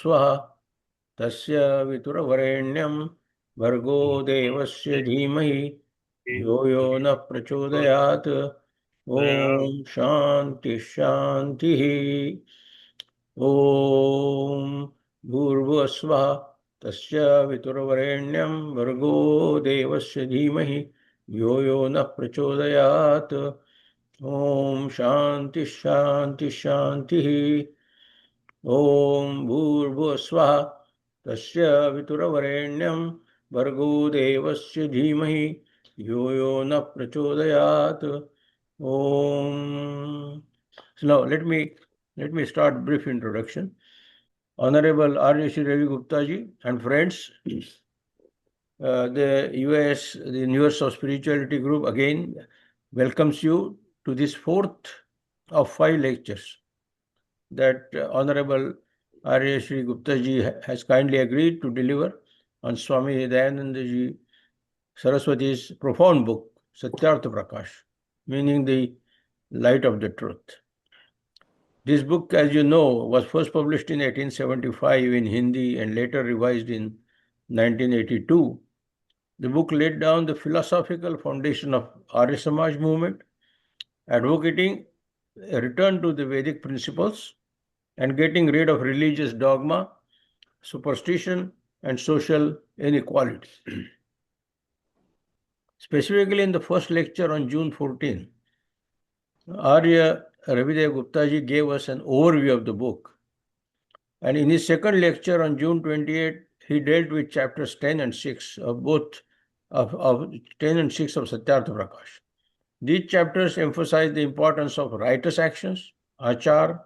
भूर्भुवस्वः तस्य वितुरवरेण्यं भर्गो देवस्य धीमहि यो यो न प्रचोदयात्। ओम शांति शांति। ओम भूर्भुवस्वः तस्य वितुरवरेण्यं भर्गो देवस्य धीमहि यो यो न प्रचोदयात्। ओम शांति शांति शांति। ओम भूर्भुवस्वः तस्य वितुरवरेण्यं भर्गो देवस्य धीमहि यो यो न प्रचोदयात्। Om. So now let me start brief introduction. Honorable Arya Shri Ravi Gupta ji and friends, the US, the Universe of Spirituality Group again welcomes you to this fourth of 5 lectures that Honorable Arya Shri Gupta ji has kindly agreed to deliver on Swami Dayananda ji Saraswati's profound book, Satyartha Prakash, meaning the light of the truth. This book, as you know, was first published in 1875 in Hindi and later revised in 1982. The book laid down the philosophical foundation of Arya Samaj movement, advocating a return to the Vedic principles and getting rid of religious dogma, superstition, and social inequality. Specifically in the first lecture on June 14, Arya Ravidev Gupta ji gave us an overview of the book. And in his second lecture on June 28, he dealt with chapters 10 and 6 of 10 and 6 of Satyartha Prakash. These chapters emphasize the importance of righteous actions, achar,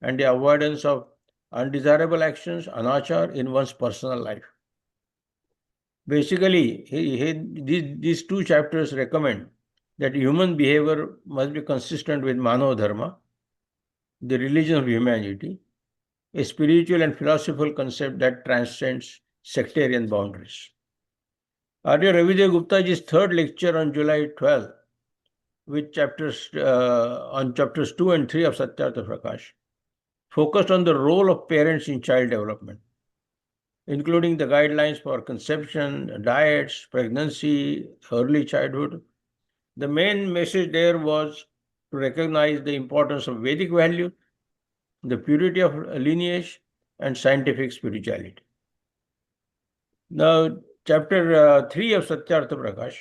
and the avoidance of undesirable actions, anachar, in one's personal life. Basically, these 2 chapters recommend that human behavior must be consistent with Manava Dharma, the religion of humanity, a spiritual and philosophical concept that transcends sectarian boundaries. Arya Ravidev Guptaji's third lecture on July 12, with chapters 2 and 3 of Satyartha Prakash, focused on the role of parents in child development, including the guidelines for conception, diets, pregnancy, early childhood. The main message there was to recognize the importance of Vedic value, the purity of lineage, and scientific spirituality. Now, chapter 3 of Satyartha Prakash,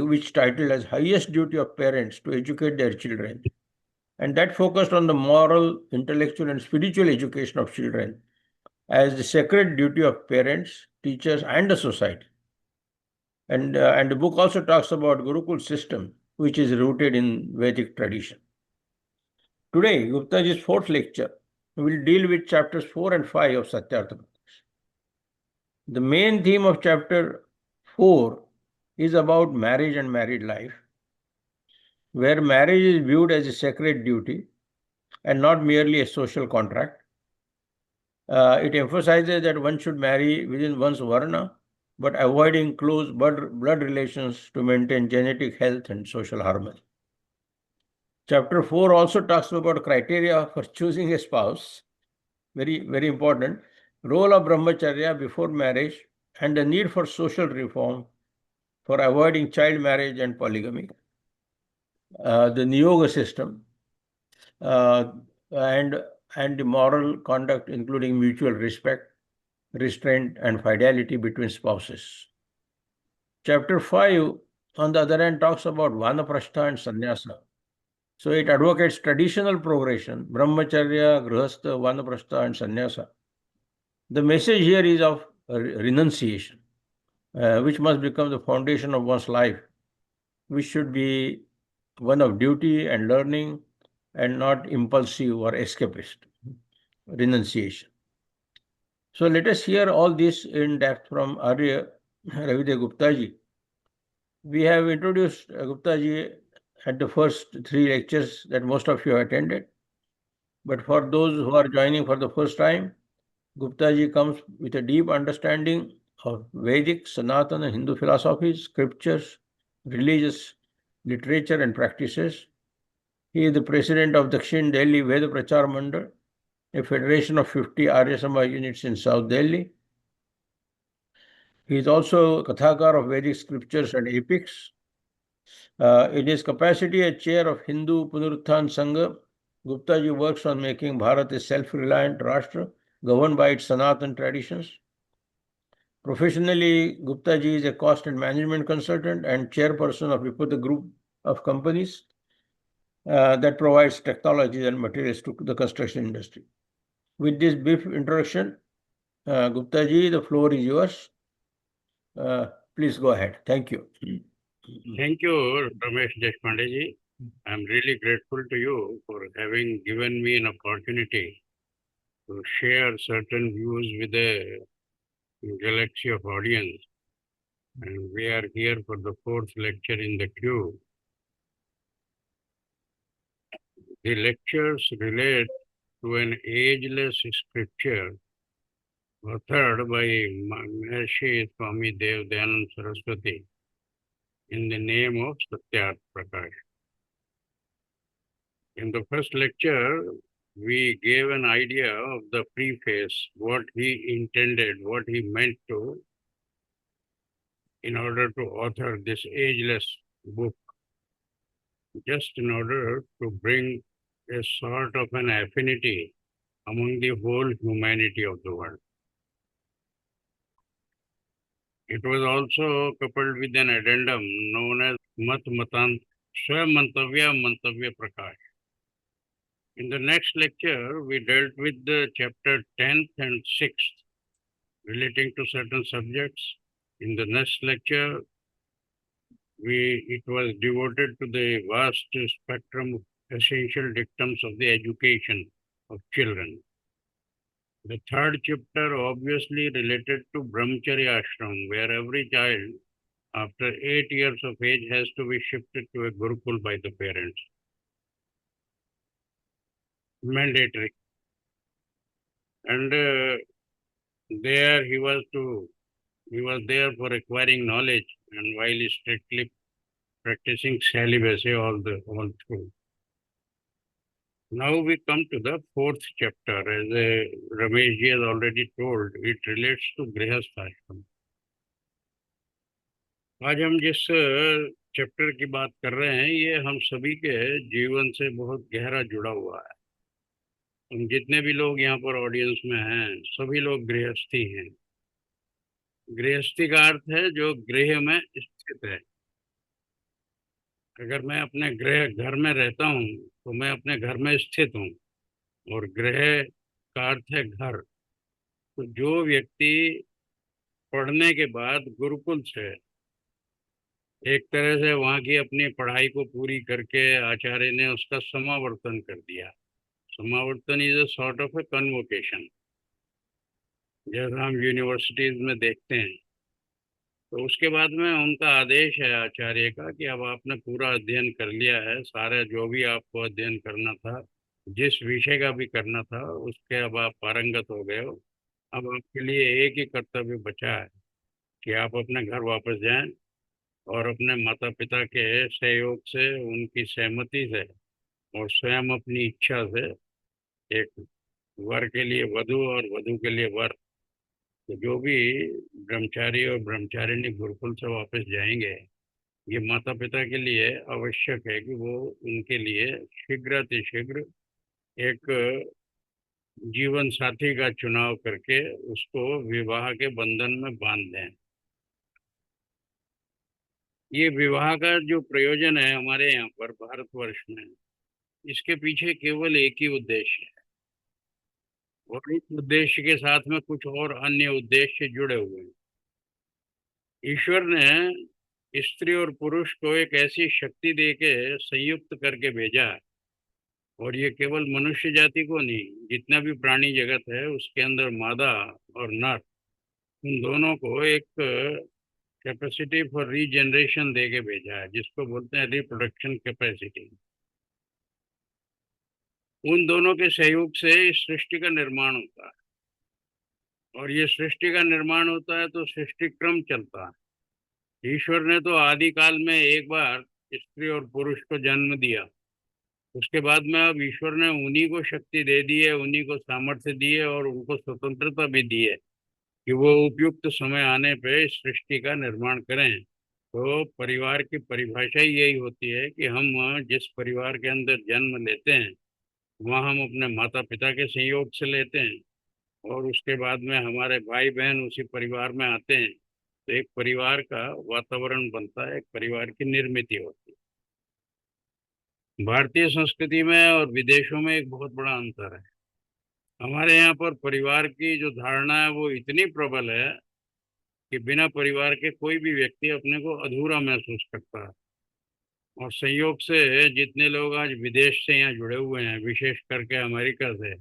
which titled as Highest Duty of Parents to Educate Their Children, and that focused on the moral, intellectual, and spiritual education of children as the sacred duty of parents, teachers, and the society. And the book also talks about Gurukul system, which is rooted in Vedic tradition. Today, Guptaji's fourth lecture will deal with chapters 4 and 5 of Satyartha Prakash. The main theme of chapter 4 is about marriage and married life, where marriage is viewed as a sacred duty and not merely a social contract. It emphasizes that one should marry within one's varna, but avoiding close blood relations to maintain genetic health and social harmony. Chapter 4 also talks about criteria for choosing a spouse, very, very important, role of brahmacharya before marriage, and the need for social reform for avoiding child marriage and polygamy, the Niyoga system, and the moral conduct, including mutual respect, restraint, and fidelity between spouses. Chapter 5, on the other hand, talks about vanaprastha and sannyasa. So it advocates traditional progression, brahmacharya, grihastha, vanaprastha, and sannyasa. The message here is of renunciation, which must become the foundation of one's life, which should be one of duty and learning and not impulsive or escapist. Renunciation. So let us hear all this in depth from Arya Ravidev Guptaji. We have introduced Guptaji at the first 3 lectures that most of you have attended. But for those who are joining for the first time, Guptaji comes with a deep understanding of Vedic, Sanatana, Hindu philosophies, scriptures, religious literature and practices. He is the president of Dakshin Delhi Veda Prachar Mandal, a federation of 50 Arya Samaj units in South Delhi. He is also a Kathakar of Vedic scriptures and epics. In his capacity as chair of Hindu Punarutthan Sangha, Gupta ji works on making Bharat a self-reliant Rashtra governed by its Sanatan traditions. Professionally, Gupta ji is a cost and management consultant and chairperson of Viputha Group of companies that provides technologies and materials to the construction industry. With this brief introduction, Gupta ji, the floor is yours. Please go ahead. Thank you. Thank you, Ramesh Deshpande ji. I'm really grateful to you for having given me an opportunity to share certain views with a galaxy of audience. And we are here for the fourth lecture in the queue. The lectures relate to an ageless scripture authored by Maharshi Swami Dev Dayanand Saraswati in the name of Satyarth Prakash. In the first lecture, we gave an idea of the preface, what he intended, what he meant to, in order to author this ageless book, just in order to bring a sort of an affinity among the whole humanity of the world. It was also coupled with an addendum known as Mat Matant Swamantavya Mantavya Prakash. In the next lecture, we dealt with the chapter 10th and 6th relating to certain subjects. In the next lecture, it was devoted to the vast spectrum of essential dictums of the education of children. The third chapter obviously related to Brahmacharya Ashram, where every child after 8 years of age has to be shifted to a Gurukul by the parents. Mandatory. And there he was there for acquiring knowledge and while strictly practicing celibacy all through. Now we come to the fourth chapter. As Ramesh ji has already told, it relates to Grihastha Ashram. आज हम जिस chapter की बात कर रहे हैं ये हम सभी के जीवन से बहुत गहरा जुड़ा हुआ है। हम जितने भी लोग यहाँ पर ऑडियंस में हैं सभी लोग गृहस्थी हैं। गृहस्थी का अर्थ है जो गृह में स्थित है। अगर मैं अपने घर में रहता हूँ तो मैं अपने घर में स्थित हूँ और गृह का अर्थ है घर। तो जो व्यक्ति पढ़ने के बाद गुरुकुल से एक तरह से वहाँ की अपनी पढ़ाई को पूरी करके आचार्य ने उसका समावर्तन कर दिया। समावर्तन is a sort of a convocation, जैसा हम यूनिवर्सिटीज में देखते हैं। तो उसके बाद में उनका आदेश है आचार्य का कि अब आपने पूरा अध्ययन कर लिया है, सारा जो भी आपको अध्ययन करना था, जिस विषय का भी करना था उसके अब आप पारंगत हो गए हो। अब आपके लिए एक ही कर्तव्य बचा है कि आप अपने घर वापस जाएं और अपने माता पिता के सहयोग से, उनकी सहमति से और स्वयं अपनी इच्छा से एक वर के लिए वधु और वधु के लिए वर, तो जो भी ब्रह्मचारी और ब्रह्मचारिणी गुरुकुल से वापस जाएंगे, ये माता पिता के लिए आवश्यक है कि वो उनके लिए शीघ्र एक जीवन साथी का चुनाव करके उसको विवाह के बंधन में बांध दें। ये विवाह का जो प्रयोजन है हमारे यहाँ पर भारतवर्ष में, इसके पीछे केवल एक ही उद्देश्य है और इस उद्देश्य के साथ में कुछ और अन्य उद्देश्य जुड़े हुए हैं। ईश्वर ने स्त्री और पुरुष को एक ऐसी शक्ति देके संयुक्त करके भेजा है और ये केवल मनुष्य जाति को नहीं, जितना भी प्राणी जगत है उसके अंदर मादा और नर, उन दोनों को एक कैपेसिटी फॉर रीजनरेशन दे के भेजा है, जिसको बोलते हैं रिप्रोडक्शन कैपेसिटी। उन दोनों के सहयोग से इस सृष्टि का निर्माण होता है और ये सृष्टि का निर्माण होता है तो सृष्टि क्रम चलता है। ईश्वर ने तो आदि काल में एक बार स्त्री और पुरुष को जन्म दिया, उसके बाद में अब ईश्वर ने उन्हीं को शक्ति दे दी है, उन्हीं को सामर्थ्य दी है और उनको स्वतंत्रता भी दी है कि वो उपयुक्त समय आने पे इस सृष्टि का निर्माण करें। तो परिवार की परिभाषा ही यही होती है कि हम जिस परिवार के अंदर जन्म लेते हैं वहाँ हम अपने माता पिता के संयोग से लेते हैं, और उसके बाद में हमारे भाई बहन उसी परिवार में आते हैं, तो एक परिवार का वातावरण बनता है, एक परिवार की निर्मित होती है। भारतीय संस्कृति में और विदेशों में एक बहुत बड़ा अंतर है। हमारे यहाँ पर परिवार की जो धारणा है वो इतनी प्रबल है कि बिना परिवार के कोई भी व्यक्ति अपने को अधूरा महसूस करता है। और संयोग से जितने लोग आज विदेश से यहाँ जुड़े हुए हैं, विशेष करके अमेरिका से,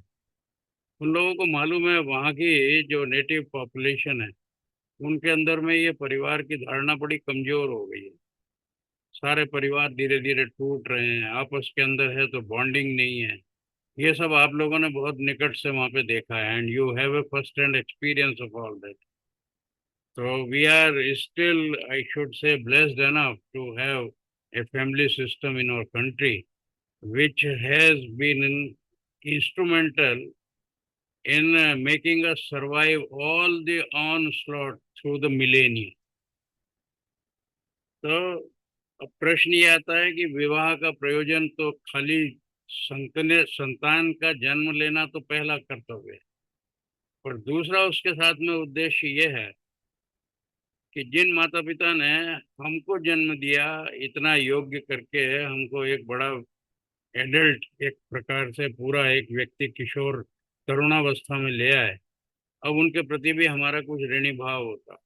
उन लोगों को मालूम है वहाँ की जो नेटिव पॉपुलेशन है उनके अंदर में ये परिवार की धारणा बड़ी कमजोर हो गई है। सारे परिवार धीरे धीरे टूट रहे हैं, आपस के अंदर है तो बॉन्डिंग नहीं है। ये सब आप लोगों ने बहुत निकट से वहाँ पे देखा है, and you have a first hand experience of all that. So we are still, I should say, blessed enough to have a family system in our country, which has been instrumental in making us survive all the onslaught through the millennia. तो अब प्रश्न ये आता है कि विवाह का प्रयोजन तो खाली संतान का जन्म लेना तो पहला कर्तव्य है, और दूसरा उसके साथ में उद्देश्य ये है कि जिन माता पिता ने हमको जन्म दिया, इतना योग्य करके हमको एक बड़ा एडल्ट, एक प्रकार से पूरा एक व्यक्ति किशोर तरुणावस्था में ले आए, अब उनके प्रति भी हमारा कुछ ऋणी भाव होता।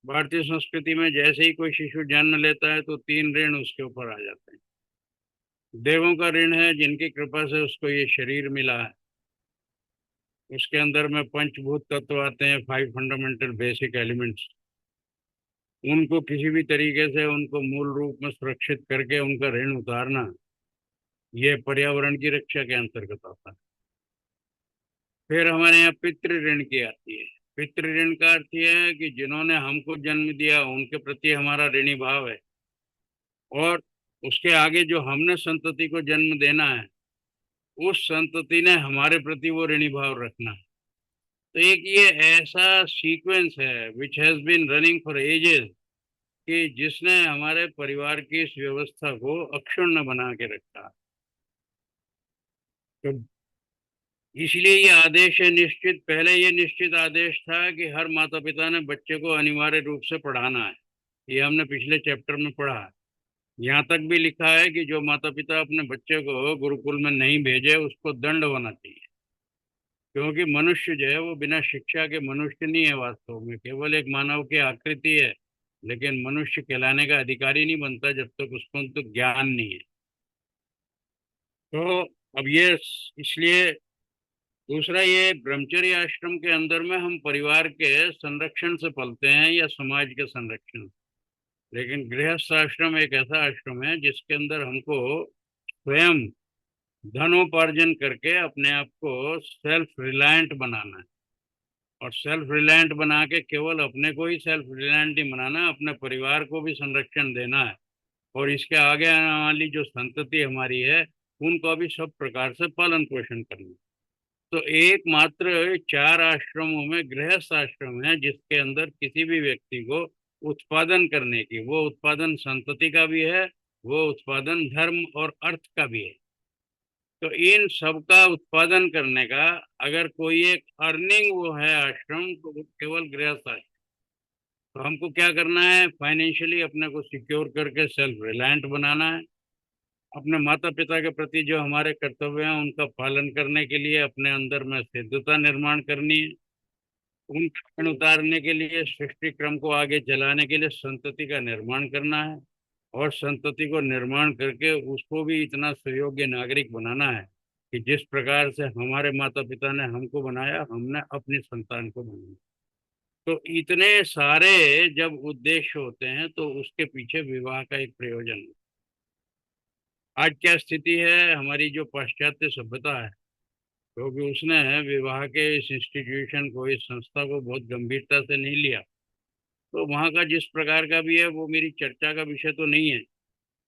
भारतीय संस्कृति में जैसे ही कोई शिशु जन्म लेता है तो 3 ऋण उसके ऊपर आ जाते हैं। देवों का ऋण है जिनकी कृपा से उसको ये शरीर मिला है, उसके अंदर में पंचभूत तत्व आते हैं, 5 फंडामेंटल बेसिक एलिमेंट्स। उनको किसी भी तरीके से उनको मूल रूप में सुरक्षित करके उनका ऋण उतारना, ये पर्यावरण की रक्षा के अंतर्गत आता है। फिर हमारे यहाँ पितृ ऋण की आती है। पितृ ऋण का अर्थ यह है कि जिन्होंने हमको जन्म दिया उनके प्रति हमारा ऋणी भाव है, और उसके आगे जो हमने संतति को जन्म देना है उस संतति ने हमारे प्रति वो ऋणी भाव रखना है। तो एक ये ऐसा सीक्वेंस है which has been running for ages, कि जिसने हमारे परिवार की इस व्यवस्था को अक्षुण्ण बना के रखा। तो इसलिए ये आदेश है निश्चित, पहले ये निश्चित आदेश था कि हर माता पिता ने बच्चे को अनिवार्य रूप से पढ़ाना है। ये हमने पिछले चैप्टर में पढ़ा है। यहाँ तक भी लिखा है कि जो माता पिता अपने बच्चे को गुरुकुल में नहीं भेजे उसको दंड होना चाहिए, क्योंकि मनुष्य जो है वो बिना शिक्षा के मनुष्य नहीं है, वास्तव में केवल एक मानव की आकृति है, लेकिन मनुष्य कहलाने का अधिकारी नहीं बनता जब तक उसको तो ज्ञान नहीं है। तो अब ये इसलिए दूसरा, ये ब्रह्मचर्य आश्रम के अंदर में हम परिवार के संरक्षण से पलते हैं या समाज के संरक्षण, लेकिन गृहस्थ आश्रम एक ऐसा आश्रम है जिसके अंदर हमको स्वयं धनोपार्जन करके अपने आप को सेल्फ रिलायंट बनाना है, और सेल्फ रिलायंट बना के केवल अपने को ही सेल्फ रिलायंट नहीं बनाना, अपने परिवार को भी संरक्षण देना है, और इसके आगे आने वाली जो संतति हमारी है उनको भी सब प्रकार से पालन पोषण करना। तो एकमात्र 4 आश्रमों में गृहस्थ आश्रम है जिसके अंदर किसी भी व्यक्ति को उत्पादन करने की, वो उत्पादन संतति का भी है, वो उत्पादन धर्म और अर्थ का भी है। तो इन सब का उत्पादन करने का अगर कोई एक अर्निंग वो है आश्रम, तो वो केवल गृहस्थ आश्रम। तो हमको क्या करना है, फाइनेंशियली अपने को सिक्योर करके सेल्फ रिलायंट बनाना है। अपने माता पिता के प्रति जो हमारे कर्तव्य हैं उनका पालन करने के लिए अपने अंदर में सिद्धता निर्माण करनी है। उन ऋण उतारने के लिए, सृष्टि क्रम को आगे चलाने के लिए संतति का निर्माण करना है, और संतति को निर्माण करके उसको भी इतना सुयोग्य नागरिक बनाना है कि जिस प्रकार से हमारे माता पिता ने हमको बनाया, हमने अपनी संतान को बनाया। तो इतने सारे जब उद्देश्य होते हैं तो उसके पीछे विवाह का एक प्रयोजन है। आज क्या स्थिति है हमारी जो पाश्चात्य सभ्यता है, क्योंकि उसने विवाह के इस इंस्टीट्यूशन को, इस संस्था को बहुत गंभीरता से नहीं लिया, तो वहाँ का जिस प्रकार का भी है वो मेरी चर्चा का विषय तो नहीं है।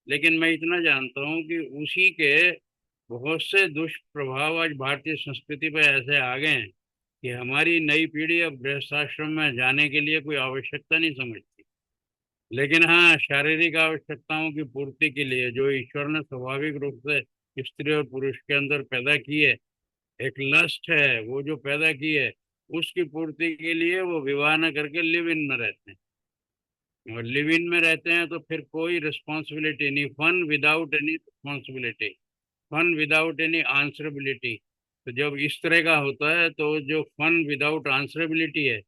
लेकिन मैं इतना जानता हूँ कि उसी के बहुत से दुष्प्रभाव आज भारतीय संस्कृति पर ऐसे आ गए हैं कि हमारी नई पीढ़ी अब गृहस्थाश्रम में जाने के लिए कोई आवश्यकता नहीं समझती। लेकिन हाँ, शारीरिक आवश्यकताओं की पूर्ति के लिए जो ईश्वर ने स्वाभाविक रूप से स्त्री और पुरुष के अंदर पैदा की है, एक लस्ट है वो जो पैदा की है, उसकी पूर्ति के लिए वो विवाह न करके लिव इन में रहते हैं। और लिव इन में रहते हैं तो फिर कोई रिस्पॉन्सिबिलिटी नहीं, fun without any responsibility, fun without any answerability. तो जब इस तरह का होता है तो जो फन विदाउट आंसरेबिलिटी है,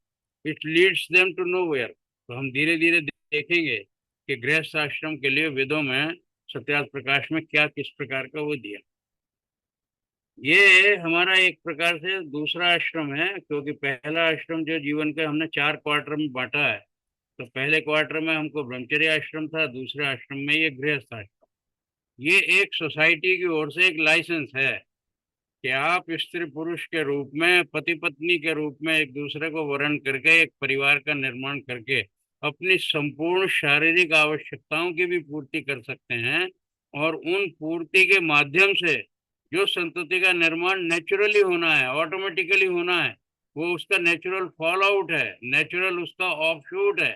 it leads them to nowhere. तो हम धीरे धीरे देखेंगे कि गृहस्थ आश्रम के लिए वेदों में सत्यार्थ प्रकाश में क्या किस प्रकार का वो दिया। ये हमारा एक प्रकार से दूसरा आश्रम है, क्योंकि पहला आश्रम जो जीवन का हमने 4 क्वार्टर में बांटा है। तो पहले क्वार्टर में हमको ब्रह्मचर्य आश्रम था, दूसरे आश्रम में ये गृहस्थ आश्रम। ये एक सोसाइटी की ओर से एक लाइसेंस है कि आप स्त्री पुरुष के रूप में, पति पत्नी के रूप में एक दूसरे को वर्ण करके एक परिवार का निर्माण करके अपनी संपूर्ण शारीरिक आवश्यकताओं की भी पूर्ति कर सकते हैं। और उन पूर्ति के माध्यम से जो संतति का निर्माण नेचुरली होना है, ऑटोमेटिकली होना है, वो उसका नेचुरल फॉल आउट है, नेचुरल उसका ऑफशूट है।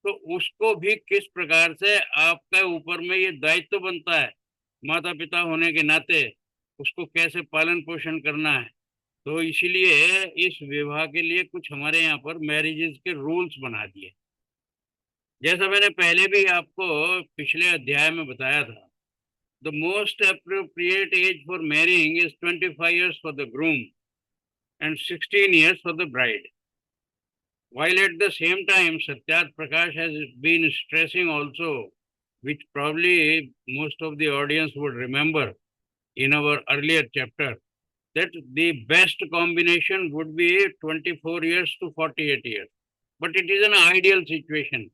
तो उसको भी किस प्रकार से आपके ऊपर में ये दायित्व बनता है माता पिता होने के नाते, उसको कैसे पालन पोषण करना है। तो इसीलिए इस विवाह के लिए कुछ हमारे यहाँ पर मैरिजेस के रूल्स बना दिए। जैसा मैंने पहले भी आपको पिछले अध्याय में बताया था, the most appropriate age for marrying is 25 years for the groom and 16 years for the bride. While at the same time, Satyat Prakash has been stressing also, which probably most of the audience would remember in our earlier chapter, that the best combination would be 24 years to 48 years. But it is an ideal situation.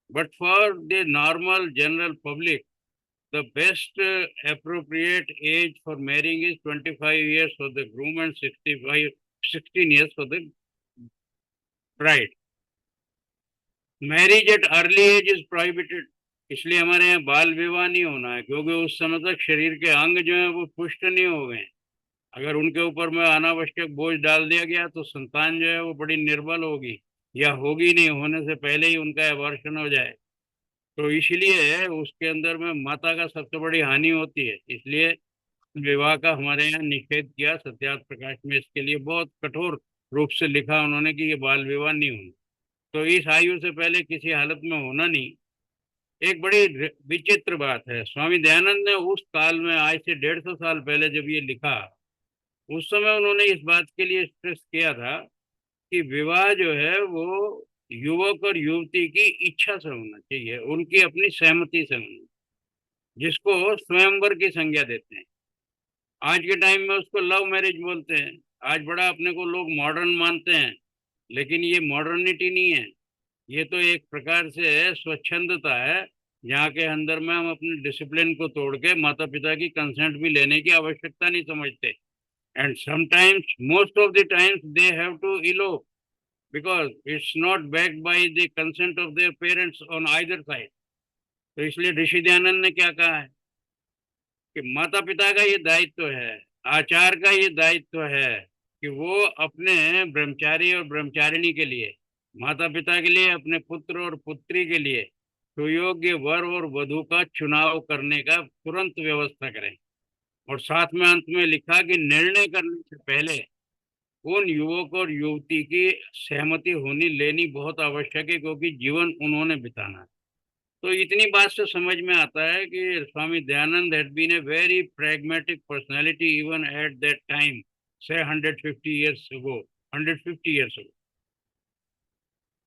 But for the normal general public, the best appropriate age for marrying is 25 years for the groom and 16 years for the bride. Marriage at early age is prohibited. इसलिए हमारे यहाँ बाल विवाह नहीं होना है, क्योंकि उस समय तक शरीर के अंग जो है वो पुष्ट नहीं हो गए। अगर उनके ऊपर में अनावश्यक बोझ डाल दिया गया तो संतान जो है वो बड़ी निर्बल होगी, या होगी नहीं, होने से पहले ही उनका एबॉर्शन हो जाए। तो इसलिए उसके अंदर में माता का सबसे बड़ी हानि होती है। इसलिए विवाह का हमारे यहाँ निषेध किया सत्यार्थ प्रकाश में। इसके लिए बहुत कठोर रूप से लिखा उन्होंने कि ये बाल विवाह नहीं होना। तो इस आयु से पहले किसी हालत में होना नहीं। एक बड़ी विचित्र बात है, स्वामी दयानंद ने उस काल में, आज से 150 साल पहले जब ये लिखा, उस समय उन्होंने इस बात के लिए स्ट्रेस किया था कि विवाह जो है वो युवक और युवती की इच्छा से होना चाहिए, उनकी अपनी सहमति से होना, जिसको स्वयंवर की संज्ञा देते हैं। आज के टाइम में उसको लव मैरिज बोलते हैं। आज बड़ा अपने को लोग मॉडर्न मानते हैं, लेकिन ये मॉडर्निटी नहीं है। ये तो एक प्रकार से स्वच्छंदता है, जहाँ के अंदर में हम अपने डिसिप्लिन को तोड़ के माता पिता की कंसेंट भी लेने की आवश्यकता नहीं समझते। And sometimes, most of the times, they have to elope because it's not backed by the consent of their parents on either side. तो इसलिए ऋषि दयानंद ने क्या कहा है कि माता पिता का ये दायित्व है, आचार का ये दायित्व है कि वो अपने ब्रह्मचारी और ब्रह्मचारिणी के लिए, माता पिता के लिए, अपने पुत्र और पुत्री के लिए सुयोग्य वर और वधु का चुनाव करने का तुरंत व्यवस्था करें। और साथ में अंत में लिखा कि निर्णय करने से पहले उन युवक और युवती की सहमति होनी लेनी बहुत आवश्यक है, क्योंकि जीवन उन्होंने बिताना है। तो इतनी बात से समझ में आता है कि Swami Dayanand had been a very pragmatic personality even at that time, say 150 years ago, 150 years ago.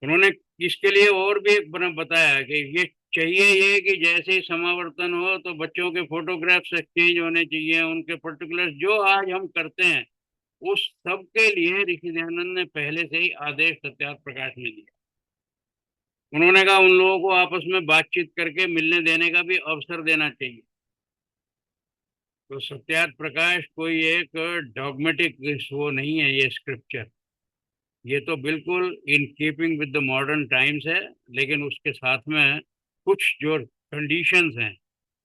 उन्होंने इसके लिए और भी बताया कि ये चाहिए ये कि जैसे ही समावर्तन हो तो बच्चों के फोटोग्राफ्स एक्सचेंज होने चाहिए, उनके पर्टिकुलर जो आज हम करते हैं उस सब के लिए ऋषि दयानंद ने पहले से ही आदेश सत्यार्थ प्रकाश में दिया। उन्होंने कहा उन लोगों को आपस में बातचीत करके मिलने देने का भी अवसर देना चाहिए। तो सत्यार्थ प्रकाश कोई एक डॉगमेटिक वो नहीं है, ये स्क्रिप्चर, ये तो बिल्कुल in keeping with the modern times है। लेकिन उसके साथ में कुछ जो कंडीशंस हैं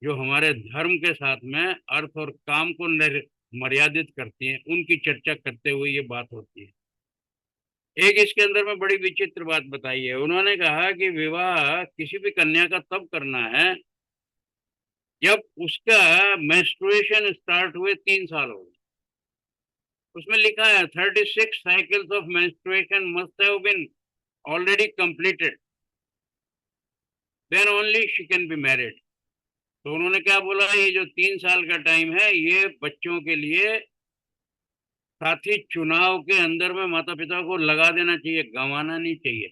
जो हमारे धर्म के साथ में अर्थ और काम को मर्यादित करती हैं, उनकी चर्चा करते हुए ये बात होती है। एक इसके अंदर में बड़ी विचित्र बात बताई है। उन्होंने कहा कि विवाह किसी भी कन्या का तब करना है जब उसका मेंस्ट्रुएशन स्टार्ट हुए 3 साल हो गए। उसमें लिखा है 36 cycles of menstruation must have been already completed, then only she can be married. तो उन्होंने क्या बोला, ये जो 3 साल का टाइम है ये बच्चों के लिए साथ ही चुनाव के अंदर में माता पिता को लगा देना चाहिए, गंवाना नहीं चाहिए।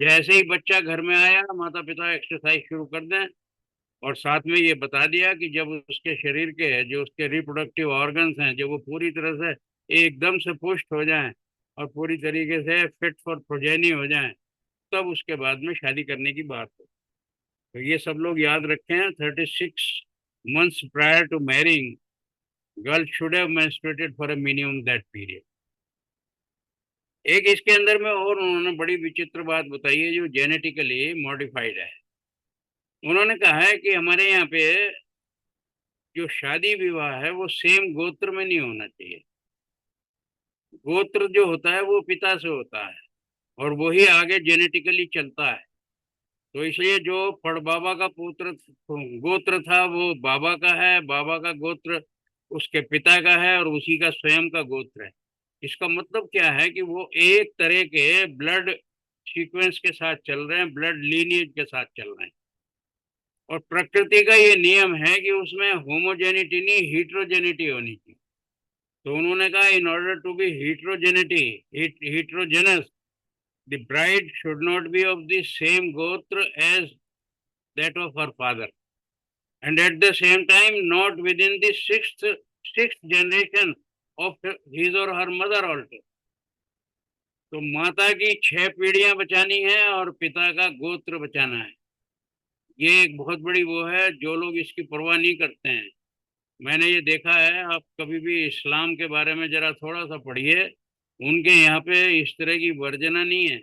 जैसे ही बच्चा घर में आया, माता पिता एक्सरसाइज शुरू कर दें और साथ में ये बता दिया कि जब उसके शरीर के जो उसके रिप्रोडक्टिव ऑर्गन्स हैं, जब वो पूरी तरह से एकदम से पुष्ट हो जाएं और पूरी तरीके से फिट फॉर प्रोजेनी हो जाएं, तब उसके बाद में शादी करने की बात हो। तो ये सब लोग याद रखें, 36 months prior to marrying, girl should have menstruated for a minimum that period. एक इसके अंदर में और उन्होंने बड़ी विचित्र बात बताई है जो जेनेटिकली मॉडिफाइड है। उन्होंने कहा है कि हमारे यहाँ पे जो शादी विवाह है वो सेम गोत्र में नहीं होना चाहिए। गोत्र जो होता है वो पिता से होता है और वही आगे जेनेटिकली चलता है। तो इसलिए जो पड़बाबा का पुत्र गोत्र था वो बाबा का है, बाबा का गोत्र उसके पिता का है और उसी का स्वयं का गोत्र है। इसका मतलब क्या है कि वो एक तरह के ब्लड सीक्वेंस के साथ चल रहे हैं, ब्लड लीनिएज के साथ चल रहे हैं। और प्रकृति का ये नियम है कि उसमें होमोजेनिटी नहीं, हीट्रोजेनिटी होनी चाहिए। तो उन्होंने कहा in order to be heterogeneous, the bride should not be of the same gotra as that of her father, and at the same time not within the sixth generation of his or her mother also. तो माता की 6 पीढ़ियां बचानी है और पिता का गोत्र बचाना है। ये एक बहुत बड़ी वो है, जो लोग इसकी परवाह नहीं करते हैं। मैंने ये देखा है, आप कभी भी इस्लाम के बारे में जरा थोड़ा सा पढ़िए, उनके यहाँ पे इस तरह की वर्जना नहीं है।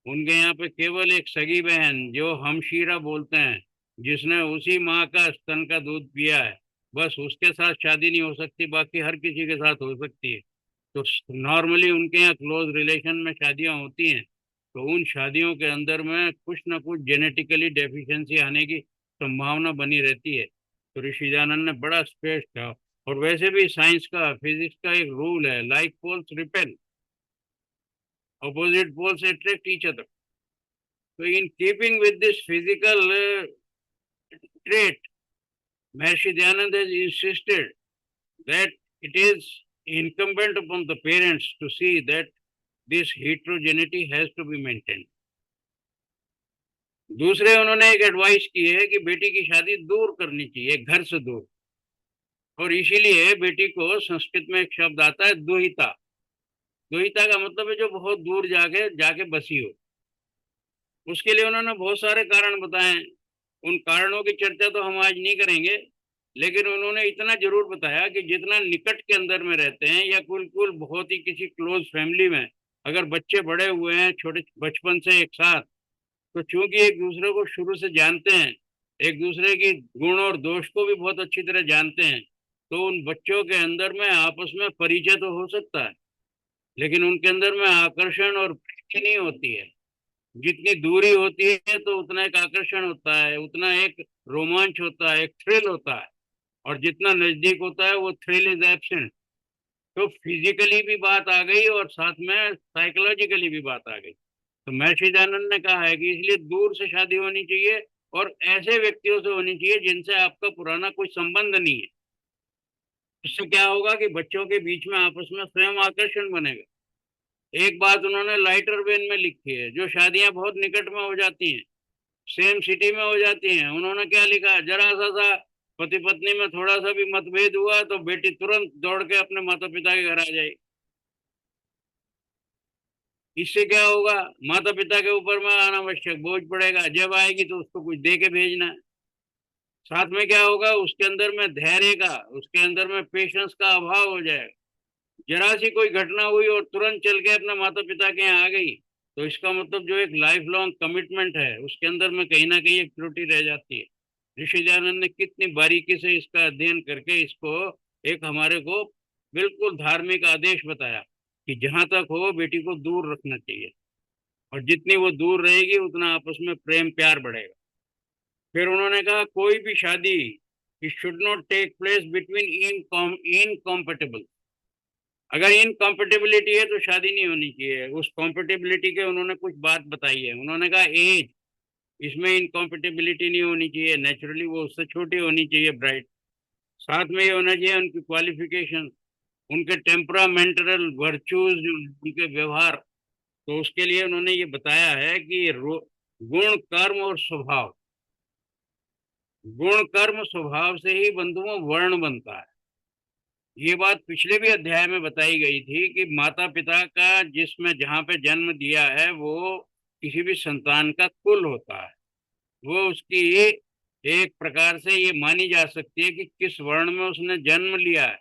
उनके यहाँ पे केवल एक सगी बहन जो हमशीरा बोलते हैं, जिसने उसी माँ का स्तन का दूध पिया है, बस उसके साथ शादी नहीं हो सकती, बाकी हर किसी के साथ हो सकती है। तो नॉर्मली उनके यहाँ क्लोज रिलेशन में शादियां होती हैं, तो उन शादियों के अंदर में कुछ ना कुछ जेनेटिकली डेफिशिएंसी आने की संभावना बनी रहती है। तो ऋषिदानंद ने बड़ा स्पष्ट कहा। और वैसे भी साइंस का, फिजिक्स का एक रूल है, like poles repel, opposite poles attract each other. So in keeping with this physical trait, Maharishi Dayananda has insisted that it is incumbent upon the parents to see that this heterogeneity has to be maintained. दूसरे उन्होंने एक advice की है कि बेटी की शादी दूर करनी चाहिए, घर से दूर। और इसीलिए बेटी को संस्कृत में एक शब्द आता है दुहिता। दुहिता का मतलब है जो बहुत दूर जाके बसी हो। उसके लिए उन्होंने बहुत सारे कारण बताए। उन कारणों की चर्चा तो हम आज नहीं करेंगे, लेकिन उन्होंने इतना जरूर बताया कि जितना निकट के अंदर में रहते हैं या कुल बहुत ही किसी क्लोज फैमिली में अगर बच्चे बड़े हुए हैं छोटे बचपन से एक साथ, तो चूंकि एक दूसरे को शुरू से जानते हैं, एक दूसरे की गुण और दोष को भी बहुत अच्छी तरह जानते हैं, तो उन बच्चों के अंदर में आपस में परिचय तो हो सकता है, लेकिन उनके अंदर में आकर्षण और प्रीति नहीं होती है। जितनी दूरी होती है तो उतना एक आकर्षण होता है, उतना एक रोमांच होता है, एक थ्रिल होता है। और जितना नजदीक होता है वो थ्रिल इज एब्सेंट। तो फिजिकली भी बात आ गई और साथ में साइकोलॉजिकली भी बात आ गई। तो महर्षि दयानंद ने कहा है कि इसलिए दूर से शादी होनी चाहिए और ऐसे व्यक्तियों से होनी चाहिए जिनसे आपका पुराना कोई संबंध नहीं है। इससे क्या होगा कि बच्चों के बीच में आपस में स्वयं आकर्षण बनेगा। एक बात उन्होंने लाइटर वेन में लिखी है, जो शादियां बहुत निकट में हो जाती हैं, सेम सिटी में हो जाती हैं, उन्होंने क्या लिखा, जरा सा पति पत्नी में थोड़ा सा भी मतभेद हुआ तो बेटी तुरंत दौड़ के अपने माता पिता के घर आ जाएगी। इससे क्या होगा, माता पिता के ऊपर में अनावश्यक बोझ पड़ेगा, जब आएगी तो उसको कुछ दे के भेजना है। साथ में क्या होगा, उसके अंदर में धैर्य का, उसके अंदर में पेशेंस का अभाव हो जाएगा। जरा सी कोई घटना हुई और तुरंत चल के अपने माता पिता के यहाँ आ गई, तो इसका मतलब जो एक लाइफ लॉन्ग कमिटमेंट है उसके अंदर में कहीं ना कहीं एक त्रुटि रह जाती है। ऋषि दयानंद ने कितनी बारीकी से इसका अध्ययन करके इसको एक हमारे को बिल्कुल धार्मिक आदेश बताया कि जहां तक हो बेटी को दूर रखना चाहिए, और जितनी वो दूर रहेगी उतना आपस में प्रेम प्यार बढ़ेगा। फिर उन्होंने कहा कोई भी शादी it should not take place between incompatible. अगर इनकॉम्पेटेबिलिटी है तो शादी नहीं होनी चाहिए। उस कॉम्पेटेबिलिटी के उन्होंने कुछ बात बताई है। उन्होंने कहा एज, इसमें इनकॉम्पेटेबिलिटी नहीं होनी चाहिए, नेचुरली वो उससे छोटी होनी चाहिए ब्राइड। साथ में ये होना चाहिए उनकी क्वालिफिकेशन, उनके टेम्परामेंटल वर्च्यूज, उनके व्यवहार। तो उसके लिए उन्होंने ये बताया है कि गुण कर्म और स्वभाव, गुण कर्म स्वभाव से ही बंधुओं वर्ण बनता है। ये बात पिछले भी अध्याय में बताई गई थी कि माता पिता का जिसमें जहाँ पे जन्म दिया है वो किसी भी संतान का कुल होता है। वो उसकी एक प्रकार से ये मानी जा सकती है कि किस वर्ण में उसने जन्म लिया है।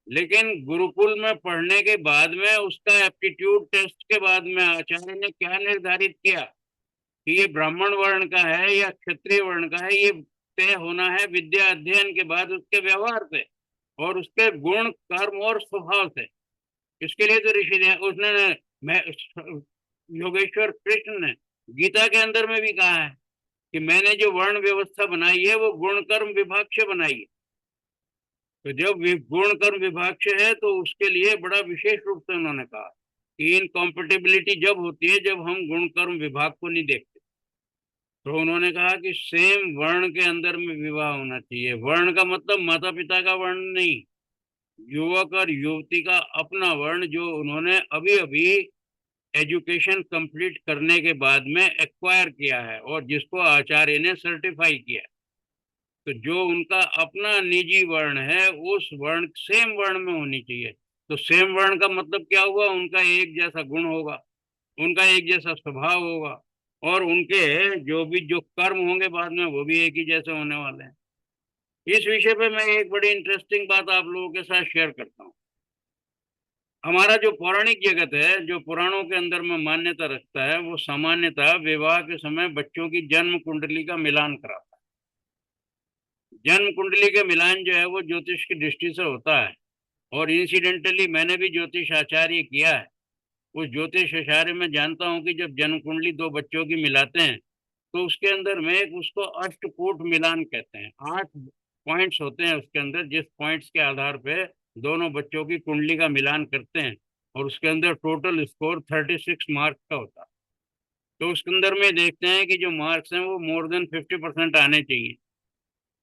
लेकिन गुरुकुल में पढ़ने के बाद में उसका एप्टीट्यूड टेस्ट के बाद में आचार्य ने क्या निर्धारित किया कि ये ब्राह्मण वर्ण का है या क्षत्रिय वर्ण का है, ये तय होना है विद्या अध्ययन के बाद उसके व्यवहार से और उसके गुण कर्म और स्वभाव से। इसके लिए तो ऋषि ने उसने मैं योगेश्वर कृष्ण ने गीता के अंदर में भी कहा है कि मैंने जो वर्ण व्यवस्था बनाई है वो गुण कर्म विभाग से बनाई है। तो जब गुण कर्म विभाग से है तो उसके लिए बड़ा विशेष रूप से उन्होंने कहा कि इनकॉम्पेटेबिलिटी जब होती है जब हम गुण कर्म विभाग को नहीं देखते। तो उन्होंने कहा कि सेम वर्ण के अंदर में विवाह होना चाहिए। वर्ण का मतलब माता पिता का वर्ण नहीं, युवक और युवती का अपना वर्ण जो उन्होंने अभी अभी एजुकेशन कंप्लीट करने के बाद में एक्वायर किया है और जिसको आचार्य ने सर्टिफाई किया। तो जो उनका अपना निजी वर्ण है उस वर्ण सेम वर्ण में होनी चाहिए। तो सेम वर्ण का मतलब क्या हुआ, उनका एक जैसा गुण होगा, उनका एक जैसा स्वभाव होगा, और उनके जो भी जो कर्म होंगे बाद में वो भी एक ही जैसे होने वाले हैं। इस विषय पे मैं एक बड़ी इंटरेस्टिंग बात आप लोगों के साथ शेयर करता हूँ। हमारा जो पौराणिक जगत है, जो पुराणों के अंदर में मान्यता रखता है, वो सामान्यतः विवाह के समय बच्चों की जन्म कुंडली का मिलान कराता है। जन्म कुंडली के मिलान जो है वो ज्योतिष की दृष्टि से होता है, और इंसिडेंटली मैंने भी ज्योतिष आचार्य किया है। उस ज्योतिष आचार्य में जानता हूँ कि जब जन्म कुंडली दो बच्चों की मिलाते हैं तो उसके अंदर में एक उसको अष्टकूट मिलान कहते हैं। 8 पॉइंट्स होते हैं उसके अंदर, जिस पॉइंट्स के आधार पे दोनों बच्चों की कुंडली का मिलान करते हैं, और उसके अंदर टोटल स्कोर 36 मार्क्स का होता है। तो उसके अंदर में देखते हैं कि जो मार्क्स हैं वो मोर देन 50% आने चाहिए।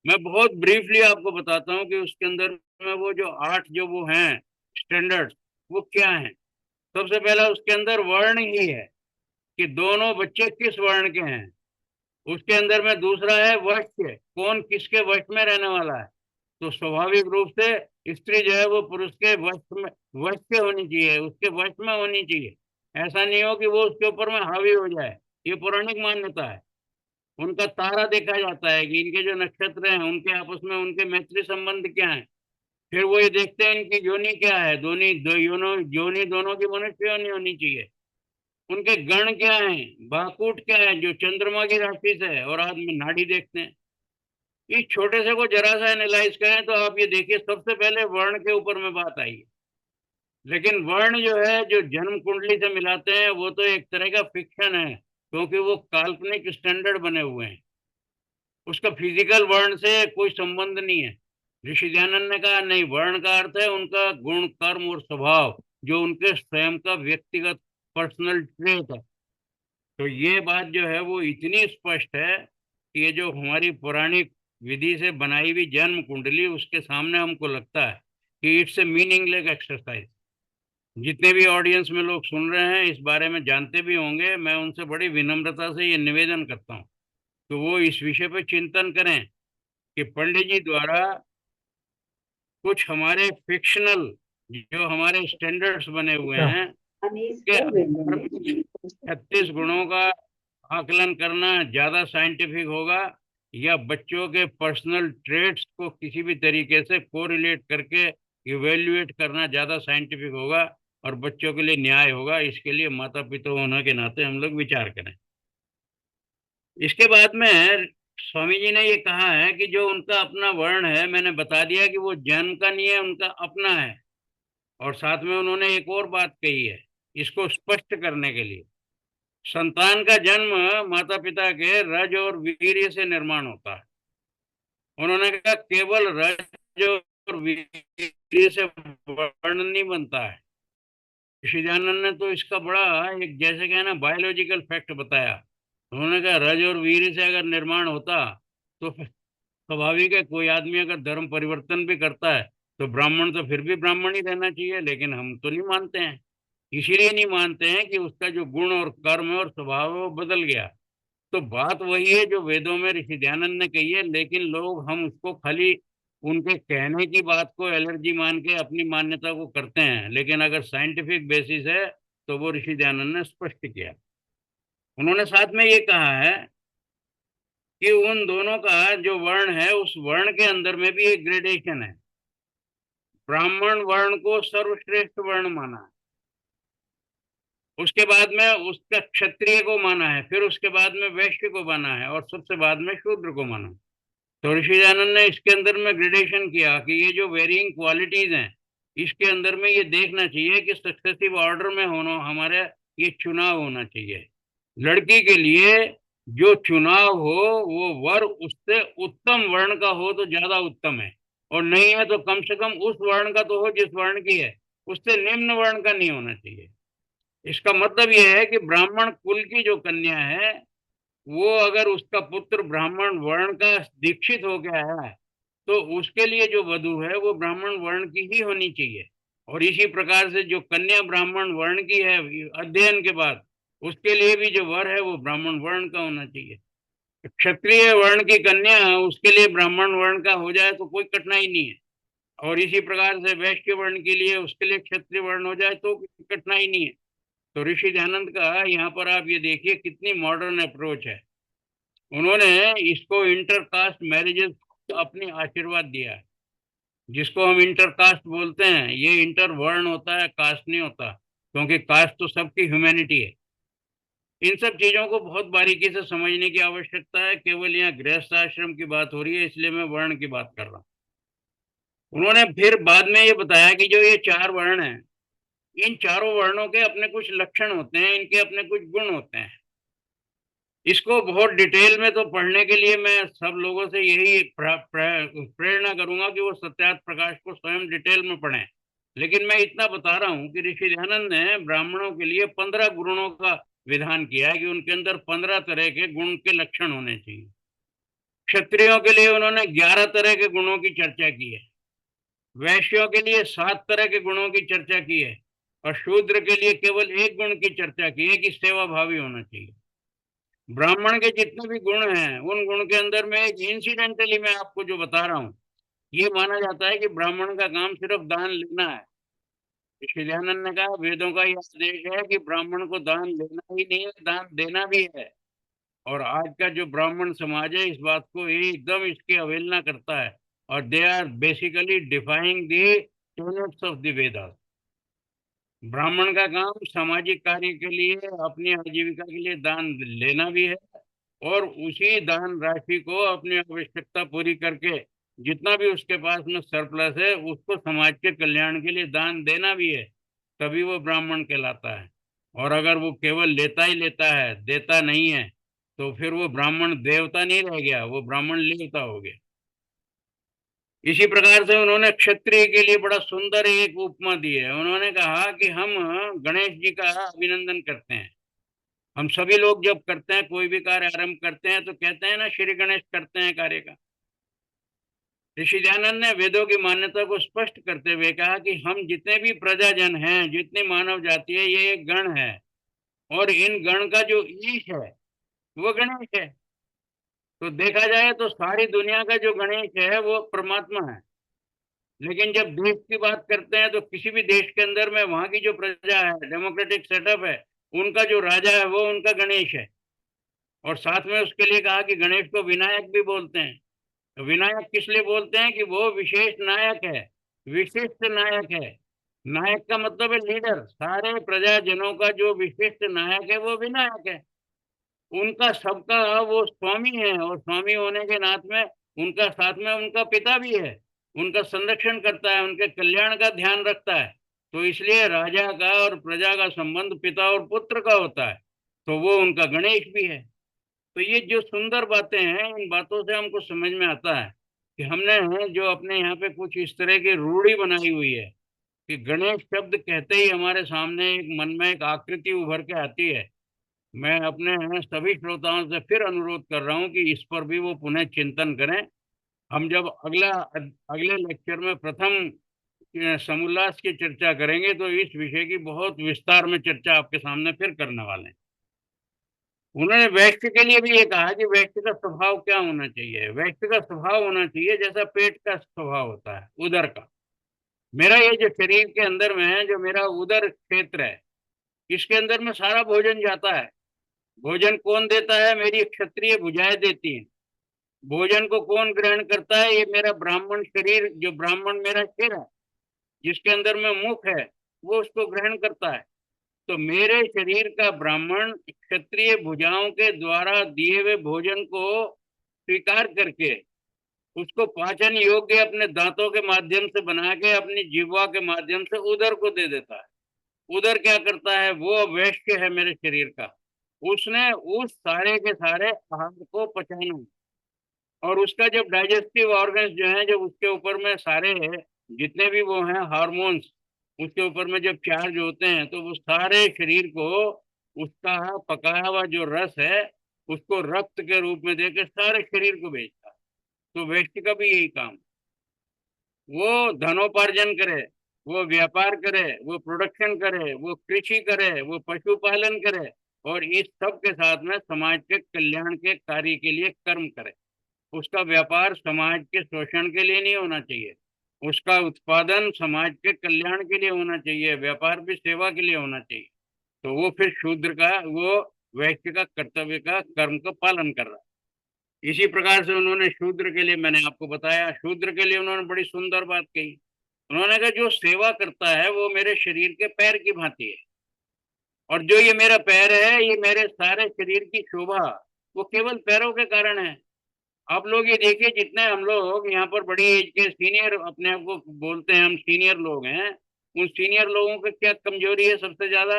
मैं बहुत ब्रीफली आपको बताता हूँ कि उसके अंदर में वो जो 8 जो वो हैं स्टैंडर्ड्स, वो क्या हैं। सबसे पहला उसके अंदर वर्ण ही है कि दोनों बच्चे किस वर्ण के हैं। उसके अंदर में दूसरा है वश के, कौन किसके वश में रहने वाला है। तो स्वाभाविक रूप से स्त्री जो है वो पुरुष के वश के होनी चाहिए, उसके वश में होनी चाहिए। ऐसा नहीं हो कि वो उसके ऊपर में हावी हो जाए। ये पौराणिक मान्यता है। उनका तारा देखा जाता है कि इनके जो नक्षत्र हैं उनके आपस में उनके मैत्री संबंध क्या है। फिर वो ये देखते हैं इनकी योनि क्या है, योनि दोनों की मनुष्य योनि होनी चाहिए। उनके गण क्या हैं, बाकूट क्या है जो चंद्रमा की राशि से है, और आज में नाड़ी देखते हैं। इस छोटे से को जरा सा एनालाइज करें तो आप ये देखिए सबसे पहले वर्ण के ऊपर में बात आई है। लेकिन वर्ण जो है जो जन्म कुंडली से मिलाते हैं वो तो एक तरह का फिक्शन है, क्योंकि वो काल्पनिक स्टैंडर्ड बने हुए हैं। उसका फिजिकल वर्ण से कोई संबंध नहीं है। ऋषि दयानंद ने कहा नहीं, वर्ण का अर्थ है उनका गुण कर्म और स्वभाव, जो उनके स्वयं का व्यक्तिगत पर्सनल ट्रेट है। तो ये बात जो है वो इतनी स्पष्ट है कि ये जो हमारी पौराणिक विधि से बनाई हुई जन्म कुंडली, उसके सामने हमको लगता है कि इट्स ए मीनिंगलेस एक्सरसाइज। जितने भी ऑडियंस में लोग सुन रहे हैं इस बारे में जानते भी होंगे, मैं उनसे बड़ी विनम्रता से ये निवेदन करता हूँ तो वो इस विषय पर चिंतन करें कि पंडित जी द्वारा कुछ हमारे फिक्शनल जो हमारे स्टैंडर्ड्स बने हुए हैं उसके 36 गुणों का आकलन करना ज्यादा साइंटिफिक होगा, या बच्चों के पर्सनल ट्रेट्स को किसी भी तरीके से कोरिलेट करके इवेल्युएट करना ज्यादा साइंटिफिक होगा और बच्चों के लिए न्याय होगा। इसके लिए माता पिता होने के नाते हम लोग विचार करें। इसके बाद में स्वामी जी ने ये कहा है कि जो उनका अपना वर्ण है, मैंने बता दिया कि वो जन्म का नहीं है, उनका अपना है। और साथ में उन्होंने एक और बात कही है इसको स्पष्ट करने के लिए। संतान का जन्म माता पिता के रज और वीर्य से निर्माण होता है। उन्होंने कहा केवल रज और वीर्य से वर्ण नहीं बनता है। ऋषिदानंद ने तो इसका बड़ा एक जैसे क्या है ना बायोलॉजिकल फैक्ट बताया। उन्होंने कहा रज और वीर्य से अगर निर्माण होता तो स्वाभाविक है कोई आदमी अगर धर्म परिवर्तन भी करता है तो ब्राह्मण तो फिर भी ब्राह्मण ही रहना चाहिए, लेकिन हम तो नहीं मानते हैं। इसीलिए नहीं मानते हैं कि उसका जो गुण और कर्म है और स्वभाव है वो बदल गया। तो बात वही है जो वेदों में ऋषि दयानंद ने कही है, लेकिन लोग हम उसको खाली उनके कहने की बात को एलर्जी मान के अपनी मान्यता को करते हैं, लेकिन अगर साइंटिफिक बेसिस है तो वो ऋषि दयानंद ने स्पष्ट किया। उन्होंने साथ में ये कहा है कि उन दोनों का जो वर्ण है उस वर्ण के अंदर में भी एक ग्रेडेशन है। ब्राह्मण वर्ण को सर्वश्रेष्ठ वर्ण माना है, उसके बाद में उसका क्षत्रिय को माना है, फिर उसके बाद में वैश्य को माना है और सबसे बाद में शूद्र को माना है। तो ऋषिदानंद ने इसके अंदर में ग्रेडेशन किया कि ये जो वेरिंग क्वालिटीज हैं इसके अंदर में ये देखना चाहिए कि सक्सेसिव ऑर्डर में होना हमारे ये चुनाव होना चाहिए। लड़की के लिए जो चुनाव हो वो वर उससे उत्तम वर्ण का हो तो ज्यादा उत्तम है, और नहीं है तो कम से कम उस वर्ण का तो हो जिस वर्ण की है, उससे निम्न वर्ण का नहीं होना चाहिए। इसका मतलब यह है कि ब्राह्मण कुल की जो कन्या है वो अगर उसका पुत्र ब्राह्मण वर्ण का दीक्षित हो गया है तो उसके लिए जो वधु है वो ब्राह्मण वर्ण की ही होनी चाहिए। और इसी प्रकार से जो कन्या ब्राह्मण वर्ण की है अध्ययन के बाद, उसके लिए भी जो वर है वो ब्राह्मण वर्ण का होना चाहिए। क्षत्रिय वर्ण की कन्या उसके लिए ब्राह्मण वर्ण का हो जाए तो कोई कठिनाई नहीं है, और इसी प्रकार से वैश्य वर्ण के लिए उसके लिए क्षत्रिय वर्ण हो जाए तो कोई कठिनाई नहीं है। तो ऋषि दयानंद का यहाँ पर आप ये देखिए कितनी मॉडर्न अप्रोच है। उन्होंने इसको इंटरकास्ट मैरिजेस अपनी आशीर्वाद दिया है। जिसको हम इंटरकास्ट बोलते हैं ये इंटर वर्ण होता है, कास्ट नहीं होता, क्योंकि कास्ट तो सबकी ह्यूमैनिटी है। इन सब चीजों को बहुत बारीकी से समझने की आवश्यकता है। केवल यहाँ गृहस्थ आश्रम की बात हो रही है इसलिए मैं वर्ण की बात कर रहा हूँ। उन्होंने फिर बाद में ये बताया कि जो ये चार वर्ण हैं इन चारों वर्णों के अपने कुछ लक्षण होते हैं, इनके अपने कुछ गुण होते हैं। इसको बहुत डिटेल में तो पढ़ने के लिए मैं सब लोगों से यही प्रेरणा करूंगा कि वो सत्यार्थ प्रकाश को स्वयं डिटेल में पढ़ें। लेकिन मैं इतना बता रहा हूँ कि ऋषि दयानंद ने ब्राह्मणों के लिए 15 गुणों का विधान किया है कि उनके अंदर 15 तरह के गुण के लक्षण होने चाहिए। क्षत्रियों के लिए उन्होंने 11 तरह के गुणों की चर्चा की है, वैश्यों के लिए 7 तरह के गुणों की चर्चा की है, और शूद्र के लिए केवल एक गुण की चर्चा की है कि सेवा भावी होना चाहिए। ब्राह्मण के जितने भी गुण हैं उन गुण के अंदर में एक इंसिडेंटली मैं आपको जो बता रहा हूँ, ये माना जाता है कि ब्राह्मण का काम सिर्फ दान लेना है। ऋषि दयानंद ने कहा वेदों का यह आदेश है कि ब्राह्मण को दान लेना ही नहीं है, दान देना भी है। और आज का जो ब्राह्मण समाज है इस बात को एकदम इसकी अवहेलना करता है, और they are basically defying the tenets of the Vedas. ब्राह्मण का काम सामाजिक कार्य के लिए अपनी आजीविका के लिए दान लेना भी है, और उसी दान राशि को अपनी आवश्यकता पूरी करके जितना भी उसके पास में सरप्लस है उसको समाज के कल्याण के लिए दान देना भी है, तभी वो ब्राह्मण कहलाता है। और अगर वो केवल लेता ही लेता है, देता नहीं है, तो फिर वो ब्राह्मण देवता नहीं रह गया, वो ब्राह्मण लेवता हो गया। इसी प्रकार से उन्होंने क्षत्रिय के लिए बड़ा सुंदर एक उपमा दी है। उन्होंने कहा कि हम गणेश जी का अभिनंदन करते हैं। हम सभी लोग जब करते हैं कोई भी कार्य आरंभ करते हैं तो कहते हैं ना श्री गणेश करते हैं कार्य का। ऋषि दयानंद ने वेदों की मान्यता को स्पष्ट करते हुए कहा कि हम जितने भी प्रजाजन हैं, जितनी मानव जाति है, ये एक गण है, और इन गण का जो ईश है वो गणेश है। तो देखा जाए तो सारी दुनिया का जो गणेश है वो परमात्मा है। लेकिन जब देश की बात करते हैं तो किसी भी देश के अंदर में वहां की जो प्रजा है, डेमोक्रेटिक सेटअप है, उनका जो राजा है वो उनका गणेश है। और साथ में उसके लिए कहा कि गणेश को विनायक भी बोलते हैं। तो विनायक किस लिए बोलते हैं कि वो विशेष नायक है, विशिष्ट नायक है। नायक का मतलब है लीडर, सारे प्रजाजनों का जो विशिष्ट नायक है वो विनायक है। उनका सबका वो स्वामी है, और स्वामी होने के नाते में उनका साथ में उनका पिता भी है, उनका संरक्षण करता है, उनके कल्याण का ध्यान रखता है। तो इसलिए राजा का और प्रजा का संबंध पिता और पुत्र का होता है, तो वो उनका गणेश भी है। तो ये जो सुंदर बातें हैं, इन बातों से हमको समझ में आता है कि हमने जो अपने यहाँ पे कुछ इस तरह की रूढ़ी बनाई हुई है कि गणेश शब्द कहते ही हमारे सामने एक मन में एक आकृति उभर के आती है। मैं अपने सभी श्रोताओं से फिर अनुरोध कर रहा हूँ कि इस पर भी वो पुनः चिंतन करें। हम जब अगले लेक्चर में प्रथम समोल्लास की चर्चा करेंगे तो इस विषय की बहुत विस्तार में चर्चा आपके सामने फिर करने वाले हैं। उन्होंने व्यक्ति के लिए भी ये कहा कि व्यक्ति का स्वभाव क्या होना चाहिए। व्यक्ति का स्वभाव होना चाहिए जैसा पेट का स्वभाव होता है, उदर का। मेरा ये जो शरीर के अंदर में है, जो मेरा उदर क्षेत्र है, इसके अंदर में सारा भोजन जाता है। भोजन कौन देता है? मेरी क्षत्रिय भुजाएं देती हैं। भोजन को कौन ग्रहण करता है? ये मेरा ब्राह्मण शरीर, जो ब्राह्मण मेरा सिर है, जिसके अंदर में मुख है, वो उसको ग्रहण करता है। तो मेरे शरीर का ब्राह्मण क्षत्रिय भुजाओं के द्वारा दिए हुए भोजन को स्वीकार करके उसको पाचन योग्य अपने दांतों के माध्यम से बना के अपनी जिह्वा के माध्यम से उदर को दे देता है। उदर क्या करता है? वो वैश्य है मेरे शरीर का, उसने उस सारे के सारे आहार को पचाना, और उसका जब डाइजेस्टिव ऑर्गन्स जो है, जब उसके ऊपर में सारे जितने भी वो हैं हार्मोन्स उसके ऊपर में जब चार्ज होते हैं, तो वो सारे शरीर को उसका पकाया हुआ जो रस है उसको रक्त के रूप में देकर सारे शरीर को भेजता है। तो व्यक्ति का भी यही काम, वो धनोपार्जन करे, वो व्यापार करे, वो प्रोडक्शन करे, वो कृषि करे, वो पशुपालन करे, और इस सब के साथ में समाज के कल्याण के कार्य के लिए कर्म करे। उसका व्यापार समाज के शोषण के लिए नहीं होना चाहिए, उसका उत्पादन समाज के कल्याण के लिए होना चाहिए, व्यापार भी सेवा के लिए होना चाहिए। तो वो फिर शूद्र का, वो व्यक्ति का कर्तव्य का कर्म का पालन कर रहा है। इसी प्रकार से उन्होंने शूद्र के लिए, मैंने आपको बताया, शूद्र के लिए उन्होंने बड़ी सुंदर बात कही। उन्होंने कहा जो सेवा करता है वो मेरे शरीर के पैर की भांति है, और जो ये मेरा पैर है, ये मेरे सारे शरीर की शोभा वो केवल पैरों के कारण है। आप लोग ये देखिए, जितने हम लोग यहाँ पर बड़ी एज के सीनियर अपने आप को बोलते हैं, हम सीनियर लोग हैं, उन सीनियर लोगों की क्या कमजोरी है? सबसे ज्यादा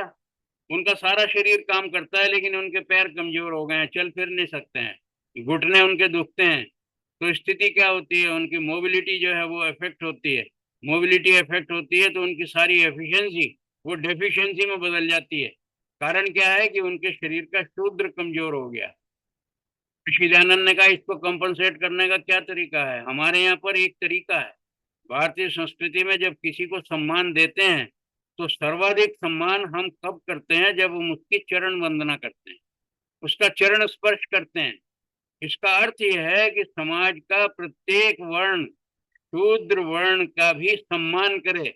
उनका सारा शरीर काम करता है लेकिन उनके पैर कमजोर हो गए हैं, चल फिर नहीं सकते हैं, घुटने उनके दुखते हैं। तो स्थिति क्या होती है? उनकी मोबिलिटी जो है वो इफेक्ट होती है। मोबिलिटी इफेक्ट होती है तो उनकी सारी एफिशिएंसी वो डेफिशिएंसी में बदल जाती है। कारण क्या है? कि उनके शरीर का शूद्र कमजोर हो गया। ऋषिदानंद ने कहा इसको कंपनसेट करने का क्या तरीका है? हमारे यहाँ पर एक तरीका है। भारतीय संस्कृति में जब किसी को सम्मान देते हैं तो सर्वाधिक सम्मान हम कब करते हैं? जब हम उसकी चरण वंदना करते हैं, उसका चरण स्पर्श करते हैं। इसका अर्थ यह है कि समाज का प्रत्येक वर्ण शूद्र वर्ण का भी सम्मान करे,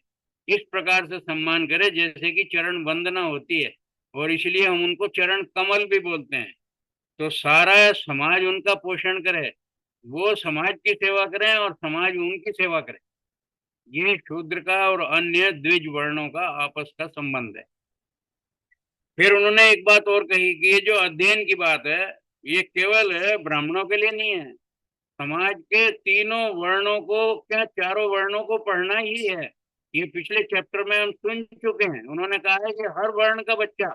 इस प्रकार से सम्मान करे जैसे कि चरण वंदना होती है, और इसलिए हम उनको चरण कमल भी बोलते हैं। तो सारा समाज उनका पोषण करे, वो समाज की सेवा करें और समाज उनकी सेवा करे। ये शूद्र का और अन्य द्विज वर्णों का आपस का संबंध है। फिर उन्होंने एक बात और कही कि ये जो अध्ययन की बात है, ये केवल ब्राह्मणों के लिए नहीं है, समाज के तीनों वर्णों को, क्या चारों वर्णों को पढ़ना ही है। ये पिछले चैप्टर में हम सुन चुके हैं। उन्होंने कहा है कि हर वर्ण का बच्चा,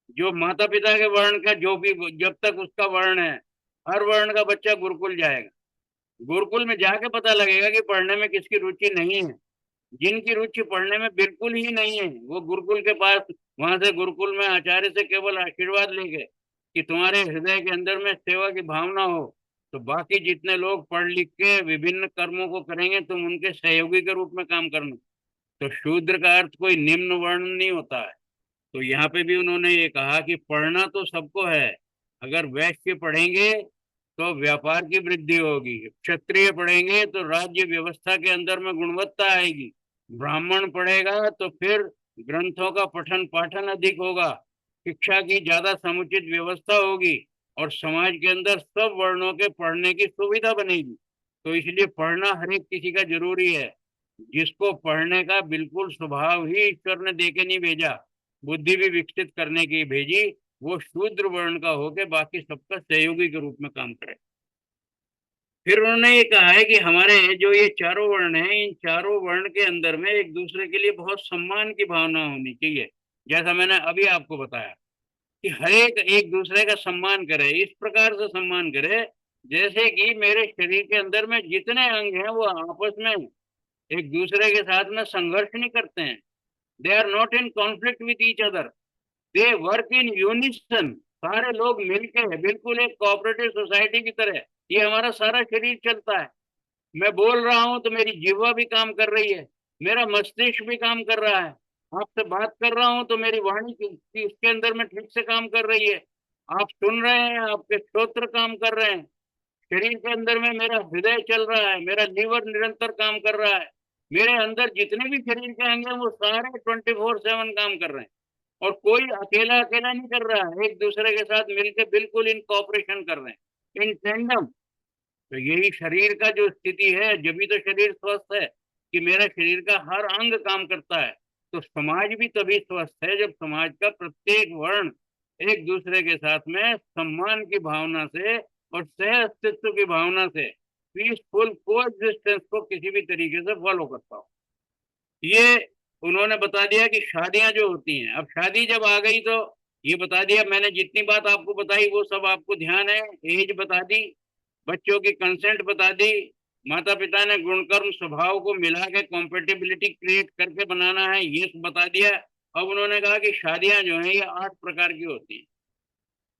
जो माता पिता के वर्ण का जो भी, जब तक उसका वर्ण है, हर वर्ण का बच्चा गुरुकुल जाएगा। गुरुकुल में जाके पता लगेगा कि पढ़ने में किसकी रुचि नहीं है। जिनकी रुचि पढ़ने में बिल्कुल ही नहीं है, वो गुरुकुल के पास, वहां से गुरुकुल में आचार्य से केवल आशीर्वाद लेंगे कि तुम्हारे हृदय के अंदर में सेवा की भावना हो, तो बाकी जितने लोग पढ़ लिख के विभिन्न कर्मों को करेंगे तुम उनके सहयोगी के रूप में काम करना। तो शूद्र का अर्थ कोई निम्न वर्ण नहीं होता है। तो यहाँ पे भी उन्होंने ये कहा कि पढ़ना तो सबको है, अगर वैश्य पढ़ेंगे तो व्यापार की वृद्धि होगी, क्षत्रिय पढ़ेंगे तो राज्य व्यवस्था के अंदर में गुणवत्ता आएगी, ब्राह्मण पढ़ेगा तो फिर ग्रंथों का पठन पाठन अधिक होगा, शिक्षा की ज्यादा समुचित व्यवस्था होगी, और समाज के अंदर सब वर्णों के पढ़ने की सुविधा बनेगी। तो इसलिए पढ़ना हर एक किसी का जरूरी है। जिसको पढ़ने का बिल्कुल स्वभाव ही ईश्वर ने देके नहीं भेजा, बुद्धि भी विकसित करने की भेजी, वो शूद्र वर्ण का होके बाकी सबका सहयोगी के रूप में काम करे। फिर उन्होंने ये कहा है कि हमारे जो ये चारों वर्ण हैं, इन चारों वर्ण के अंदर में एक दूसरे के लिए बहुत सम्मान की भावना होनी चाहिए। जैसा मैंने अभी आपको बताया कि हर एक एक दूसरे का सम्मान करे, इस प्रकार से सम्मान करे जैसे कि मेरे शरीर के अंदर में जितने अंग हैं वो आपस में एक दूसरे के साथ में संघर्ष नहीं करते हैं। They are not in conflict with each other, they work in unison. सारे लोग मिलके बिल्कुल एक कोऑपरेटिव सोसाइटी की तरह ये हमारा सारा शरीर चलता है। मैं बोल रहा हूं तो मेरी जिह्वा भी काम कर रही है, मेरा मस्तिष्क भी काम कर रहा है। आपसे बात कर रहा हूं तो मेरी वाणी इसके अंदर में ठीक से काम कर रही है। आप सुन रहे हैं, आपके श्रोत्र काम कर रहे हैं। शरीर के अंदर में मेरा हृदय चल रहा है, मेरा लीवर निरंतर काम कर रहा है। मेरे अंदर जितने भी शरीर के अंग हैं वो सारे 24/7 काम कर रहे हैं। और कोई अकेला अकेला नहीं कर रहा है, एक दूसरे के साथ मिलकर बिल्कुल इन कॉपरेशन कर रहे हैं, इन टेंडम। तो यही शरीर का जो स्थिति है, जब भी तो शरीर स्वस्थ है कि मेरा शरीर का हर अंग काम करता है। तो समाज भी तभी स्वस्थ है जब समाज का प्रत्येक वर्ण एक दूसरे के साथ में सम्मान की भावना से और सह अस्तित्व की भावना से पीसफुल कोएग्जिस्टेंस को किसी भी तरीके से फॉलो करता हो। ये उन्होंने बता दिया कि शादियां जो होती हैं, अब शादी जब आ गई तो ये बता दिया मैंने, जितनी बात आपको बताई वो सब आपको ध्यान है। एज बता दी, बच्चों की कंसेंट बता दी, माता पिता ने गुणकर्म स्वभाव को मिला के कॉम्पेटिबिलिटी क्रिएट करके बनाना है ये बता दिया। अब उन्होंने कहा कि शादियां जो हैं ये 8 प्रकार की होती हैं।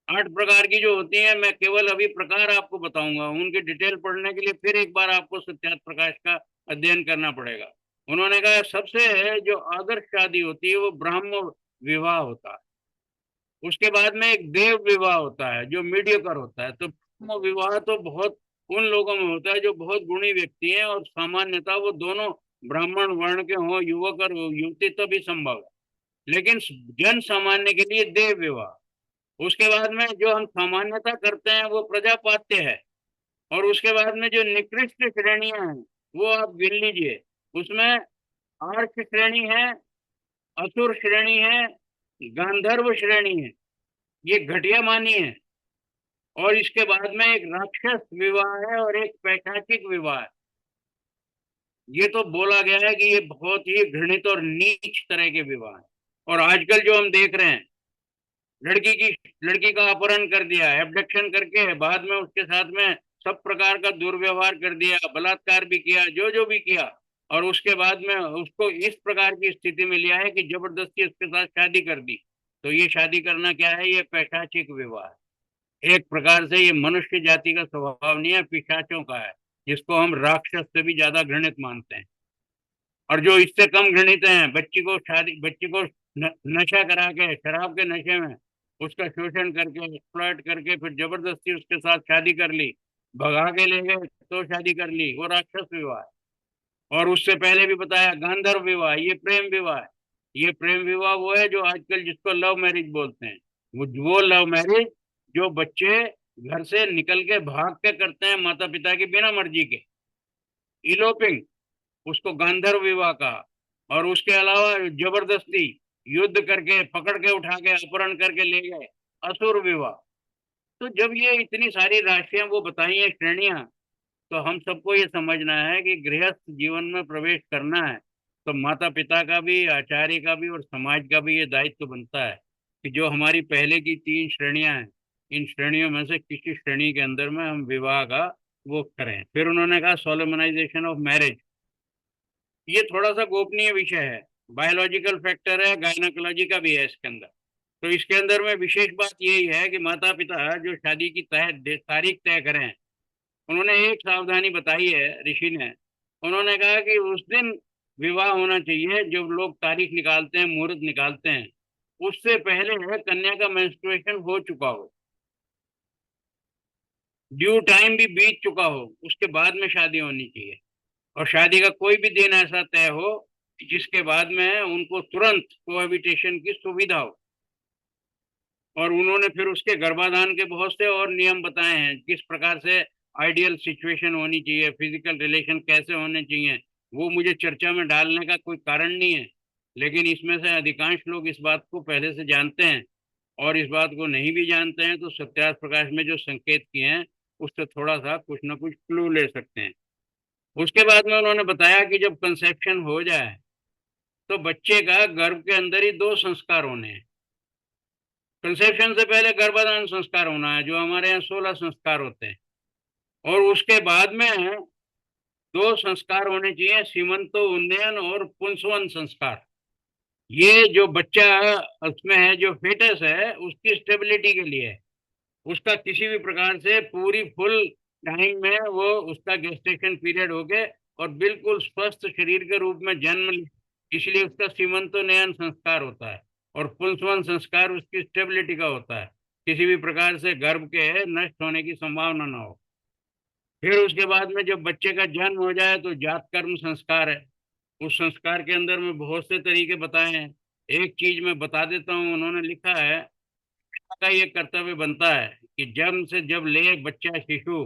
8 प्रकार की जो होती हैं, मैं केवल अभी प्रकार आपको बताऊंगा, उनकी डिटेल पढ़ने के लिए फिर एक बार आपको सत्यार्थ प्रकाश का अध्ययन करना पड़ेगा। उन्होंने कहा सबसे जो आदर्श शादी होती है वो ब्राह्म विवाह होता है। उसके बाद में एक देव विवाह होता है जो मीडियोकर होता है। तो ब्रह्म विवाह तो बहुत उन लोगों में होता है जो बहुत गुणी व्यक्ति हैं, और सामान्यतः वो दोनों ब्राह्मण वर्ण के हों, युवक और युवती, तभी संभव है। लेकिन जन सामान्य के लिए देव विवाह। उसके बाद में जो हम सामान्यतः करते हैं वो प्रजापात्य है। और उसके बाद में जो निकृष्ट श्रेणियां हैं वो आप गिन लीजिए, उसमें आर्ष श्रेणी है, असुर श्रेणी है, गांधर्व श्रेणी है, ये घटिया मानी है। और इसके बाद में एक राक्षस विवाह है और एक पैशाचिक विवाह है। ये तो बोला गया है कि ये बहुत ही घृणित और नीच तरह के विवाह है। और आजकल जो हम देख रहे हैं, लड़की का अपहरण कर दिया, एब्डक्शन करके बाद में उसके साथ में सब प्रकार का दुर्व्यवहार कर दिया, बलात्कार भी किया, जो जो भी किया, और उसके बाद में उसको इस प्रकार की स्थिति में लिया है कि जबरदस्ती उसके साथ शादी कर दी। तो ये शादी करना क्या है? ये पैशाचिक विवाह है। एक प्रकार से ये मनुष्य जाति का स्वभाव नहीं है, पिशाचों का है, जिसको हम राक्षस से भी ज्यादा घृणित मानते हैं। और जो इससे कम घृणित हैं, बच्ची को नशा करा के, शराब के नशे में उसका शोषण करके, एक्सप्लॉइट करके, फिर जबरदस्ती उसके साथ शादी कर ली, भगा के ले गए तो शादी कर ली, वो राक्षस विवाह है। और उससे पहले भी बताया गांधर्व विवाह, ये प्रेम विवाह है। ये प्रेम विवाह वो है जो आजकल जिसको लव मैरिज बोलते हैं। वो लव मैरिज जो बच्चे घर से निकल के भाग के करते हैं माता पिता की बिना मर्जी के, इलोपिंग, उसको गांधर्व विवाह कहा। और उसके अलावा जबरदस्ती युद्ध करके, पकड़ के, उठा के, अपहरण करके ले गए, असुर विवाह। तो जब ये इतनी सारी राशियां वो बताई हैं, श्रेणियां, तो हम सबको ये समझना है कि गृहस्थ जीवन में प्रवेश करना है तो माता पिता का भी, आचार्य का भी और समाज का भी ये दायित्व बनता है कि जो हमारी पहले की 3 श्रेणियां हैं, इन श्रेणियों में से किसी श्रेणी के अंदर में हम विवाह का वो करें। फिर उन्होंने कहा सोलोमनाइजेशन ऑफ मैरिज, ये थोड़ा सा गोपनीय विषय है, बायोलॉजिकल फैक्टर है, गायनाकोलॉजी का भी है इसके अंदर। तो इसके अंदर में विशेष बात यही है कि माता पिता जो शादी की तारीख तय करें, उन्होंने एक सावधानी बताई है ऋषि ने। उन्होंने कहा कि उस दिन विवाह होना चाहिए, जब लोग तारीख निकालते हैं, मुहूर्त निकालते हैं, उससे पहले कन्या का मेंस्ट्रुएशन हो चुका हो, ड्यू टाइम भी बीत चुका हो, उसके बाद में शादी होनी चाहिए। और शादी का कोई भी दिन ऐसा तय हो जिसके बाद में उनको तुरंत कोहैबिटेशन की सुविधा हो। और उन्होंने फिर उसके गर्भाधान के बहुत से और नियम बताए हैं, किस प्रकार से आइडियल सिचुएशन होनी चाहिए, फिजिकल रिलेशन कैसे होने चाहिए। वो मुझे चर्चा में डालने का कोई कारण नहीं है, लेकिन इसमें से अधिकांश लोग इस बात को पहले से जानते हैं और इस बात को नहीं भी जानते हैं तो सत्यार्थ प्रकाश में जो संकेत किए हैं उससे थोड़ा सा कुछ ना कुछ क्लू ले सकते हैं। उसके बाद में उन्होंने बताया कि जब कंसेप्शन हो जाए तो बच्चे का गर्भ के अंदर ही दो संस्कार होने हैं। कंसेप्शन से पहले गर्भाधान संस्कार होना है, जो हमारे यहाँ 16 संस्कार होते हैं, और उसके बाद में दो संस्कार होने चाहिए, सीमंतो उन्नयन और पुंसवन संस्कार। ये जो बच्चा उसमें है, जो फेटस है, उसकी स्टेबिलिटी के लिए है। उसका किसी भी प्रकार से पूरी फुल टाइम में वो उसका गेस्टेशन पीरियड हो गए और बिल्कुल स्वस्थ शरीर के रूप में जन्म ले, इसलिए उसका सीमंतोन्नयन संस्कार होता है। और पुंसवन संस्कार उसकी स्टेबिलिटी का होता है, किसी भी प्रकार से गर्भ के नष्ट होने की संभावना ना हो। फिर उसके बाद में जब बच्चे का जन्म हो जाए तो जात कर्म संस्कार है। उस संस्कार के अंदर में बहुत से तरीके बताए हैं। एक चीज मैं बता देता हूँ, उन्होंने लिखा है का ये कर्तव्य बनता है कि जन्म से जब ले बच्चा शिशु,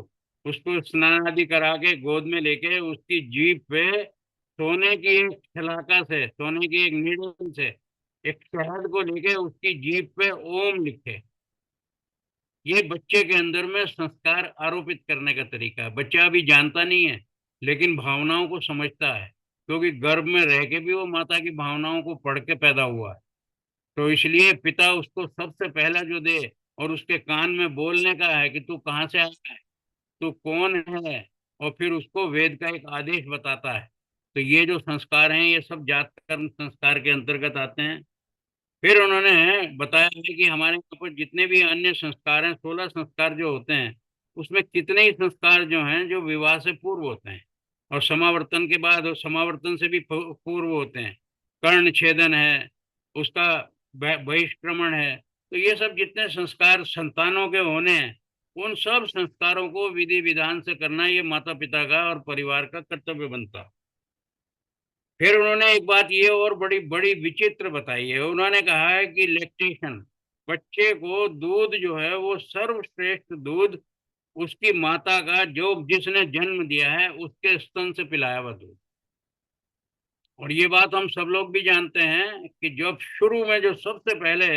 उसको स्नान आदि करा के गोद में लेके उसकी जीभ पे सोने की एक शलाका से, सोने की एक नीडल से एक शहद को लेके उसकी जीभ पे ओम लिखे। ये बच्चे के अंदर में संस्कार आरोपित करने का तरीका है। बच्चा अभी जानता नहीं है लेकिन भावनाओं को समझता है, क्योंकि गर्भ में रह के भी वो माता की भावनाओं को पढ़ के पैदा हुआ है। तो इसलिए पिता उसको सबसे पहला जो दे और उसके कान में बोलने का है कि तू कहाँ से आया है, तू कौन है, और फिर उसको वेद का एक आदेश बताता है। तो ये जो संस्कार हैं ये सब जात कर्म संस्कार के अंतर्गत आते हैं। फिर उन्होंने बताया है कि हमारे यहाँ पर जितने भी अन्य संस्कार हैं, 16 संस्कार जो होते हैं, उसमें कितने ही संस्कार जो हैं जो विवाह से पूर्व होते हैं और समावर्तन के बाद और समावर्तन से भी पूर्व होते हैं। कर्ण छेदन है, उसका बहिष्क्रमण है। तो ये सब जितने संस्कार संतानों के होने हैं, उन सब संस्कारों को विधि विधान से करना ये माता पिता का और परिवार का कर्तव्य बनता है। फिर उन्होंने एक बात ये और बड़ी बड़ी विचित्र बताई है। उन्होंने कहा है कि लैक्टेशन, बच्चे को दूध जो है वो सर्वश्रेष्ठ दूध उसकी माता का, जो जिसने जन्म दिया है उसके स्तन से पिलाया हुआ दूध। और ये बात हम सब लोग भी जानते हैं कि जब शुरू में जो सबसे पहले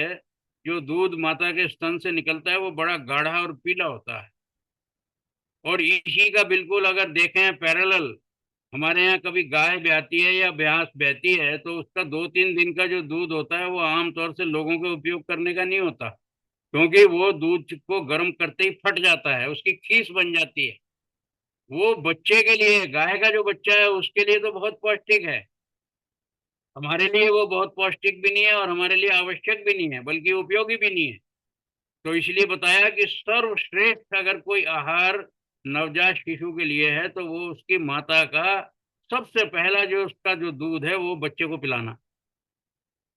जो दूध माता के स्तन से निकलता है वो बड़ा गाढ़ा और पीला होता है। और इसी का बिल्कुल अगर देखें पैरेलल, हमारे यहाँ कभी गाय ब्याती है या भैंस ब्याती है तो उसका 2-3 दिन का जो दूध होता है वो आमतौर से लोगों के उपयोग करने का नहीं होता, क्योंकि वो दूध को गर्म करते ही फट जाता है, उसकी खीस बन जाती है। वो बच्चे के लिए, गाय का जो बच्चा है उसके लिए तो बहुत पौष्टिक है। हमारे लिए वो बहुत पौष्टिक भी नहीं है और हमारे लिए आवश्यक भी नहीं है, बल्कि उपयोगी भी नहीं है। तो इसलिए बताया कि सर्वश्रेष्ठ अगर कोई आहार नवजात शिशु के लिए है तो वो उसकी माता का सबसे पहला जो उसका जो दूध है वो बच्चे को पिलाना।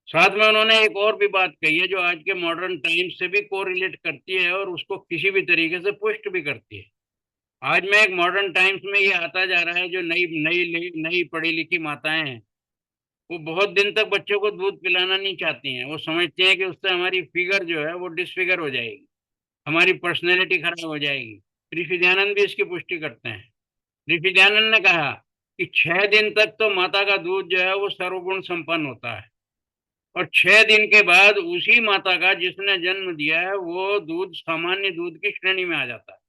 साथ में उन्होंने एक और भी बात कही है जो आज के मॉडर्न टाइम्स से भी कोरिलेट करती है और उसको किसी भी तरीके से पुष्ट भी करती है। आज में एक मॉडर्न टाइम्स में ये आता जा रहा है, जो नई नई नई पढ़ी लिखी माताएं हैं वो बहुत दिन तक बच्चों को दूध पिलाना नहीं चाहती हैं। वो समझती हैं कि उससे हमारी फिगर जो है वो डिसफिगर हो जाएगी, हमारी पर्सनैलिटी खराब हो जाएगी। ऋषि दयानंद भी इसकी पुष्टि करते हैं। ऋषि दयानंद ने कहा कि 6 दिन तक तो माता का दूध जो है वो सर्वगुण संपन्न होता है, और 6 दिन के बाद उसी माता का जिसने जन्म दिया है वो दूध सामान्य दूध की श्रेणी में आ जाता है।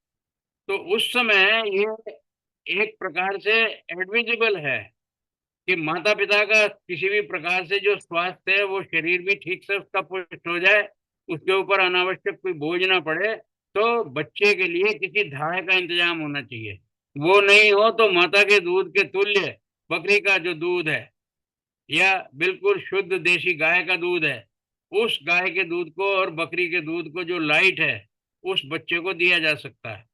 तो उस समय ये एक प्रकार से एडविजिबल है कि माता पिता का किसी भी प्रकार से जो स्वास्थ्य है वो शरीर भी ठीक से उसका पुष्ट हो जाए, उसके ऊपर अनावश्यक कोई बोझ ना पड़े, तो बच्चे के लिए किसी धाय का इंतजाम होना चाहिए। वो नहीं हो तो माता के दूध के तुल्य बकरी का जो दूध है या बिल्कुल शुद्ध देशी गाय का दूध है, उस गाय के दूध को और बकरी के दूध को जो लाइट है उस बच्चे को दिया जा सकता है।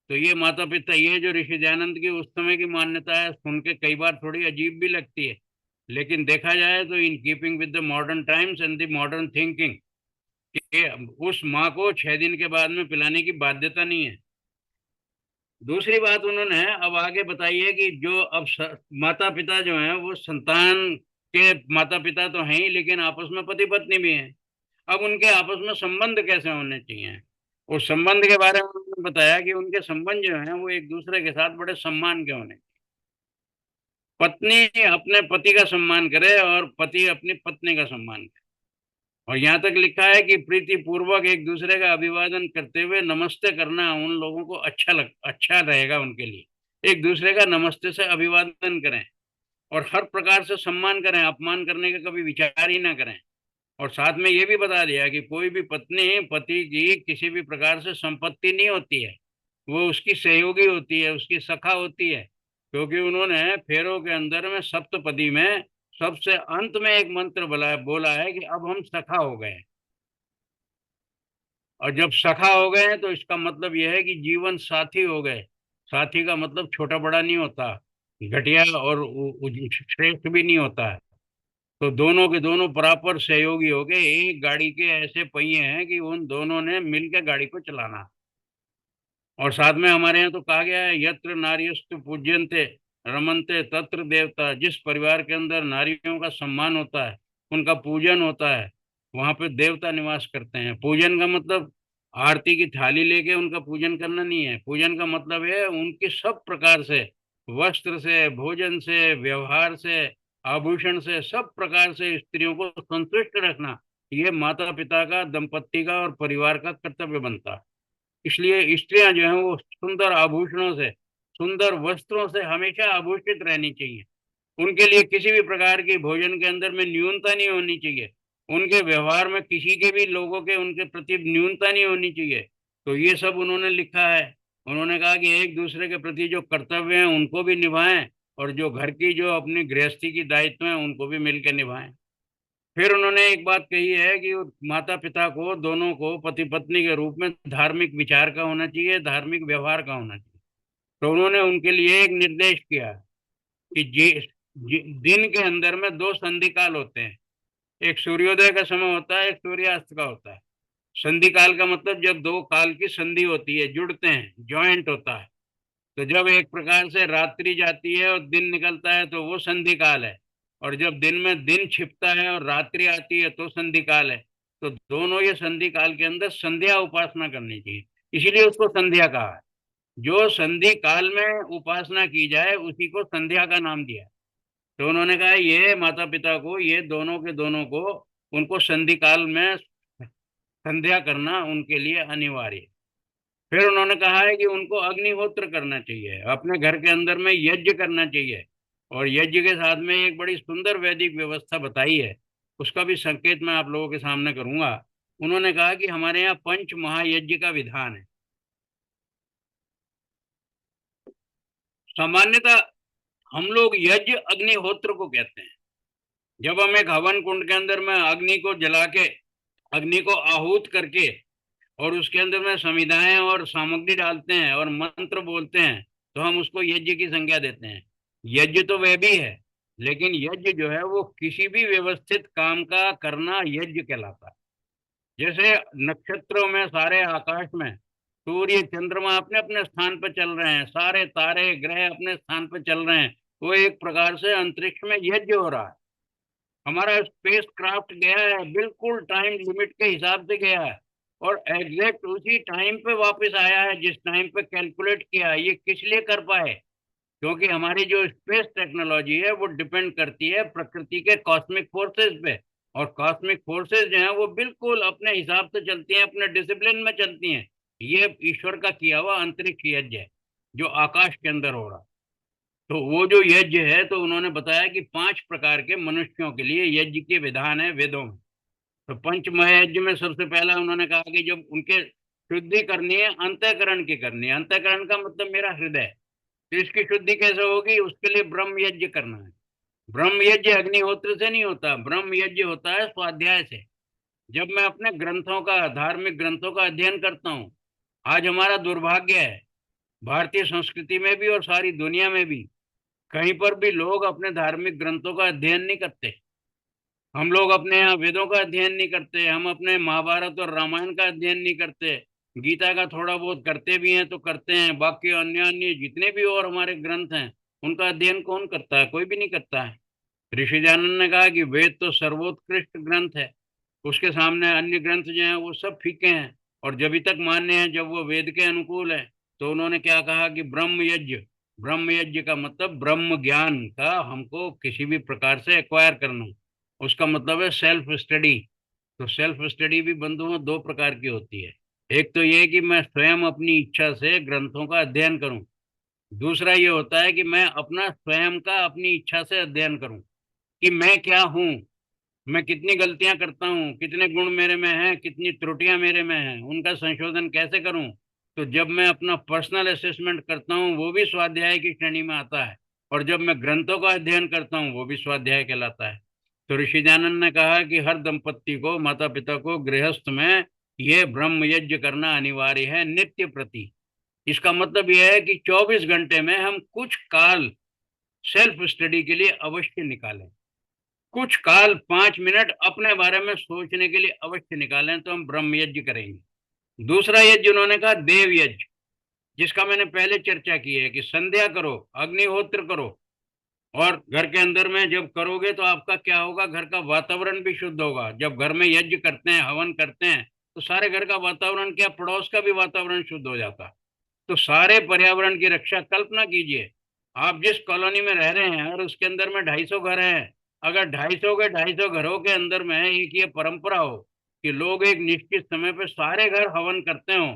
तो ये माता पिता, ये जो ऋषि दयानंद की उस समय की मान्यता है, सुन के कई बार थोड़ी अजीब भी लगती है, लेकिन देखा जाए तो in keeping with the modern times and the modern thinking, कि उस माँ को 6 दिन के बाद में पिलाने की बाध्यता नहीं है। दूसरी बात उन्होंने अब आगे बताई है कि जो अब माता पिता जो हैं वो संतान के माता पिता तो हैं ही, लेकिन आपस में पति पत्नी भी हैं। अब उनके आपस में संबंध कैसे होने चाहिए, उस संबंध के बारे में उन्होंने बताया कि उनके संबंध जो हैं वो एक दूसरे के साथ बड़े सम्मान के होने। पत्नी अपने पति का सम्मान करे और पति अपनी पत्नी का सम्मान करे। और यहाँ तक लिखा है कि प्रीति पूर्वक एक दूसरे का अभिवादन करते हुए नमस्ते करना उन लोगों को अच्छा रहेगा उनके लिए। एक दूसरे का नमस्ते से अभिवादन करें और हर प्रकार से सम्मान करें, अपमान करने का कभी विचार ही ना करें। और साथ में ये भी बता दिया कि कोई भी पत्नी पति की किसी भी प्रकार से संपत्ति नहीं होती है, वो उसकी सहयोगी होती है, उसकी सखा होती है। क्योंकि उन्होंने फेरों के अंदर में सप्तपदी में सबसे अंत में एक मंत्र बोला है कि अब हम सखा हो गए हैं। और जब सखा हो गए हैं तो इसका मतलब यह है कि जीवन साथी हो गए। साथी का मतलब छोटा बड़ा नहीं होता, घटिया और श्रेष्ठ भी नहीं होता है। तो दोनों के दोनों बराबर सहयोगी हो गए, एक गाड़ी के ऐसे पहिए हैं कि उन दोनों ने मिलकर गाड़ी को चलाना। और साथ में हमारे यहाँ तो कहा गया है, यत्र नार्यस्तु पूज्यन्ते रमन्ते तत्र देवता। जिस परिवार के अंदर नारियों का सम्मान होता है, उनका पूजन होता है, वहां पे देवता निवास करते हैं। पूजन का मतलब आरती की थाली लेके उनका पूजन करना नहीं है। पूजन का मतलब है उनकी सब प्रकार से, वस्त्र से, भोजन से, व्यवहार से, आभूषण से, सब प्रकार से स्त्रियों को संतुष्ट रखना। ये माता पिता का, दंपत्ति का और परिवार का कर्तव्य बनता है। इसलिए स्त्रियां जो है वो सुंदर आभूषणों से, सुंदर वस्त्रों से हमेशा आभूषित रहनी चाहिए। उनके लिए किसी भी प्रकार की भोजन के अंदर में न्यूनता नहीं होनी चाहिए। उनके व्यवहार में किसी के भी लोगों के उनके प्रति न्यूनता नहीं होनी चाहिए। तो ये सब उन्होंने लिखा है। उन्होंने कहा कि एक दूसरे के प्रति जो कर्तव्य हैं उनको भी निभाएं, और जो घर की जो अपनी गृहस्थी की दायित्व है उनको भी मिलकर निभाएं। फिर उन्होंने एक बात कही है कि माता पिता को, दोनों को पति पत्नी के रूप में धार्मिक विचार का होना चाहिए, धार्मिक व्यवहार का होना चाहिए। तो उन्होंने उनके लिए एक निर्देश किया कि दिन के अंदर में दो संधि काल होते हैं। एक सूर्योदय का समय होता है, एक सूर्यास्त का होता है। संधि काल का मतलब जब दो काल की संधि होती है, जुड़ते हैं, जॉइंट होता है। तो जब एक प्रकार से रात्रि जाती है और दिन निकलता है तो वो संधि काल है। और जब दिन में दिन छिपता है और रात्रि आती है तो संधि काल है। तो दोनों ये संधि काल के अंदर संध्या उपासना करनी चाहिए, इसीलिए उसको संध्या कहा है। जो संधि काल में उपासना की जाए उसी को संध्या का नाम दिया। तो उन्होंने कहा ये माता पिता को, ये दोनों के दोनों को, उनको संधि काल में संध्या करना उनके लिए अनिवार्य है। फिर उन्होंने कहा है कि उनको अग्निहोत्र करना चाहिए, अपने घर के अंदर में यज्ञ करना चाहिए। और यज्ञ के साथ में एक बड़ी सुंदर वैदिक व्यवस्था बताई है, उसका भी संकेत मैं आप लोगों के सामने करूंगा। उन्होंने कहा कि हमारे यहाँ पंच महायज्ञ का विधान है। सामान्यतः हम लोग यज्ञ अग्निहोत्र को कहते हैं। जब हम एक हवन कुंड के अंदर में अग्नि को जला के, अग्नि को आहूत करके, और उसके अंदर में समिधाएं और सामग्री डालते हैं और मंत्र बोलते हैं, तो हम उसको यज्ञ की संज्ञा देते हैं। यज्ञ तो वह भी है, लेकिन यज्ञ जो है वो किसी भी व्यवस्थित काम का करना यज्ञ कहलाता है। जैसे नक्षत्रों में, सारे आकाश में सूर्य चंद्रमा अपने अपने स्थान पर चल रहे हैं, सारे तारे ग्रह अपने स्थान पर चल रहे हैं, वो एक प्रकार से अंतरिक्ष में यज्ञ हो रहा है। हमारा स्पेस क्राफ्ट गया है, बिल्कुल टाइम लिमिट के हिसाब से गया है, और एग्जैक्ट उसी टाइम पे वापस आया है जिस टाइम पे कैलकुलेट किया है। ये किस लिए कर पाए? क्योंकि हमारी जो स्पेस टेक्नोलॉजी है वो डिपेंड करती है प्रकृति के कॉस्मिक फोर्सेस पे। और कॉस्मिक फोर्सेस जो है वो बिल्कुल अपने हिसाब से चलती हैं, अपने डिसिप्लिन में चलती हैं। ये ईश्वर का किया हुआ अंतरिक्ष यज्ञ है जो आकाश के अंदर हो रहा। तो वो जो यज्ञ है, तो उन्होंने बताया कि 5 प्रकार के मनुष्यों के लिए यज्ञ के विधान है वेदों में। तो पंच महायज्ञ में सबसे पहला उन्होंने कहा कि जब उनके शुद्धि करनी है, अंतःकरण की करनी है। अंतःकरण का मतलब मेरा हृदय। तो इसकी शुद्धि कैसे होगी? उसके लिए ब्रह्म यज्ञ करना है। ब्रह्म यज्ञ अग्निहोत्र से नहीं होता, ब्रह्म यज्ञ होता है स्वाध्याय से। जब मैं अपने ग्रंथों का, धार्मिक ग्रंथों का अध्ययन करता हूँ। आज हमारा दुर्भाग्य है, भारतीय संस्कृति में भी और सारी दुनिया में भी, कहीं पर भी लोग अपने धार्मिक ग्रंथों का अध्ययन नहीं करते। हम लोग अपने यहाँ वेदों का अध्ययन नहीं करते, हम अपने महाभारत और रामायण का अध्ययन नहीं करते। गीता का थोड़ा बहुत करते भी हैं तो करते हैं, बाकी अन्य अन्य जितने भी और हमारे ग्रंथ हैं उनका अध्ययन कौन करता है? कोई भी नहीं करता है। ऋषि दयानंद ने कहा कि वेद तो सर्वोत्कृष्ट ग्रंथ है, उसके सामने अन्य ग्रंथ जो हैं वो सब फीके हैं और जब तक मान्य हैं जब वो वेद के अनुकूल है। तो उन्होंने क्या कहा कि ब्रह्म यज्ञ, ब्रह्म यज्ञ का मतलब ब्रह्म ज्ञान का हमको किसी भी प्रकार से एक्वायर करना, उसका मतलब है सेल्फ स्टडी। तो सेल्फ स्टडी भी बंधुओं दो प्रकार की होती है। एक तो ये कि मैं स्वयं अपनी इच्छा से ग्रंथों का अध्ययन करूं। दूसरा ये होता है कि मैं अपना स्वयं का अपनी इच्छा से अध्ययन करूं कि मैं क्या हूं, मैं कितनी गलतियां करता हूँ, कितने गुण मेरे में हैं, कितनी त्रुटियां मेरे में हैं, उनका संशोधन कैसे करूं। तो जब मैं अपना पर्सनल असेसमेंट करता हूँ वो भी स्वाध्याय की श्रेणी में आता है, और जब मैं ग्रंथों का अध्ययन करता हूँ वो भी स्वाध्याय कहलाता है। तो ऋषि दयानंद ने कहा कि हर दंपत्ति को, माता पिता को गृहस्थ में यह ब्रह्म यज्ञ करना अनिवार्य है, नित्य प्रति। इसका मतलब यह है कि 24 घंटे में हम कुछ काल सेल्फ स्टडी के लिए अवश्य निकालें, कुछ काल 5 मिनट अपने बारे में सोचने के लिए अवश्य निकालें, तो हम ब्रह्म यज्ञ करेंगे। दूसरा यज्ञ उन्होंने कहा देव यज्ञ, जिसका मैंने पहले चर्चा की है कि संध्या करो, अग्निहोत्र करो, और घर के अंदर में जब करोगे तो आपका क्या होगा, घर का वातावरण भी शुद्ध होगा। जब घर में यज्ञ करते हैं, हवन करते हैं, तो सारे घर का वातावरण, क्या पड़ोस का भी वातावरण शुद्ध हो जाता है। तो सारे पर्यावरण की रक्षा, कल्पना कीजिए आप जिस कॉलोनी में रह रहे हैं और उसके अंदर में 250 घर हैं, अगर 250 के 250 घरों के अंदर में एक ये परंपरा हो कि लोग एक निश्चित समय पे सारे घर हवन करते हो,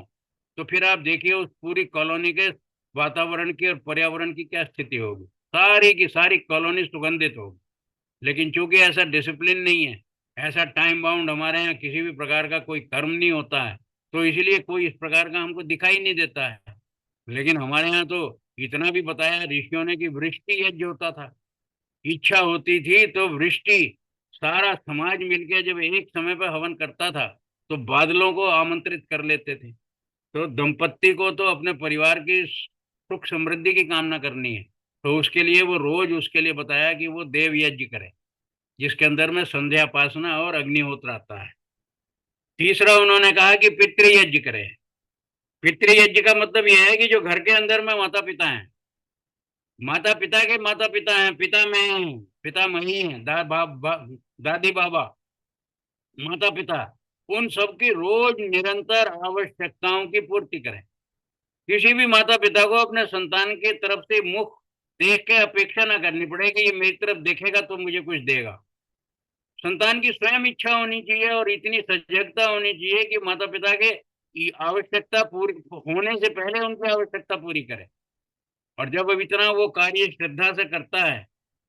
तो फिर आप देखिए उस पूरी कॉलोनी के वातावरण की और पर्यावरण की क्या स्थिति होगी। सारी की सारी कॉलोनी सुगंधित होगी। लेकिन चूंकि ऐसा डिसिप्लिन नहीं है, ऐसा टाइम बाउंड हमारे यहाँ किसी भी प्रकार का कोई कर्म नहीं होता है, तो इसलिए कोई इस प्रकार का हमको दिखाई नहीं देता है। लेकिन हमारे यहाँ तो इतना भी बताया ऋषियों ने कि वृष्टि यज्ञ होता था। इच्छा होती थी तो वृष्टि, सारा समाज मिलकर जब एक समय पर हवन करता था तो बादलों को आमंत्रित कर लेते थे। तो दंपत्ति को तो अपने परिवार की सुख समृद्धि की कामना करनी है, तो उसके लिए वो रोज उसके लिए बताया कि वो देव यज्ञ करे, जिसके अंदर में संध्या पासना और अग्निहोत्र आता है। तीसरा उन्होंने कहा कि पितृयज्ञ करे। पितृयज्ञ का मतलब यह है कि जो घर के अंदर में माता पिता हैं, माता पिता के माता पिता हैं, पिता मैं हैं, पिता मही हैं, दादी बाबा, माता पिता, उन सबकी रोज निरंतर आवश्यकताओं की पूर्ति करें। किसी भी माता पिता को अपने संतान की तरफ से मुख देख के अपेक्षा ना करनी पड़े कि ये मेरी तरफ देखेगा तो मुझे कुछ देगा। संतान की स्वयं इच्छा होनी चाहिए और इतनी सजगता होनी चाहिए कि माता पिता के आवश्यकता पूरी होने से पहले उनकी आवश्यकता पूरी करे। और जब अब इतना वो कार्य श्रद्धा से करता है,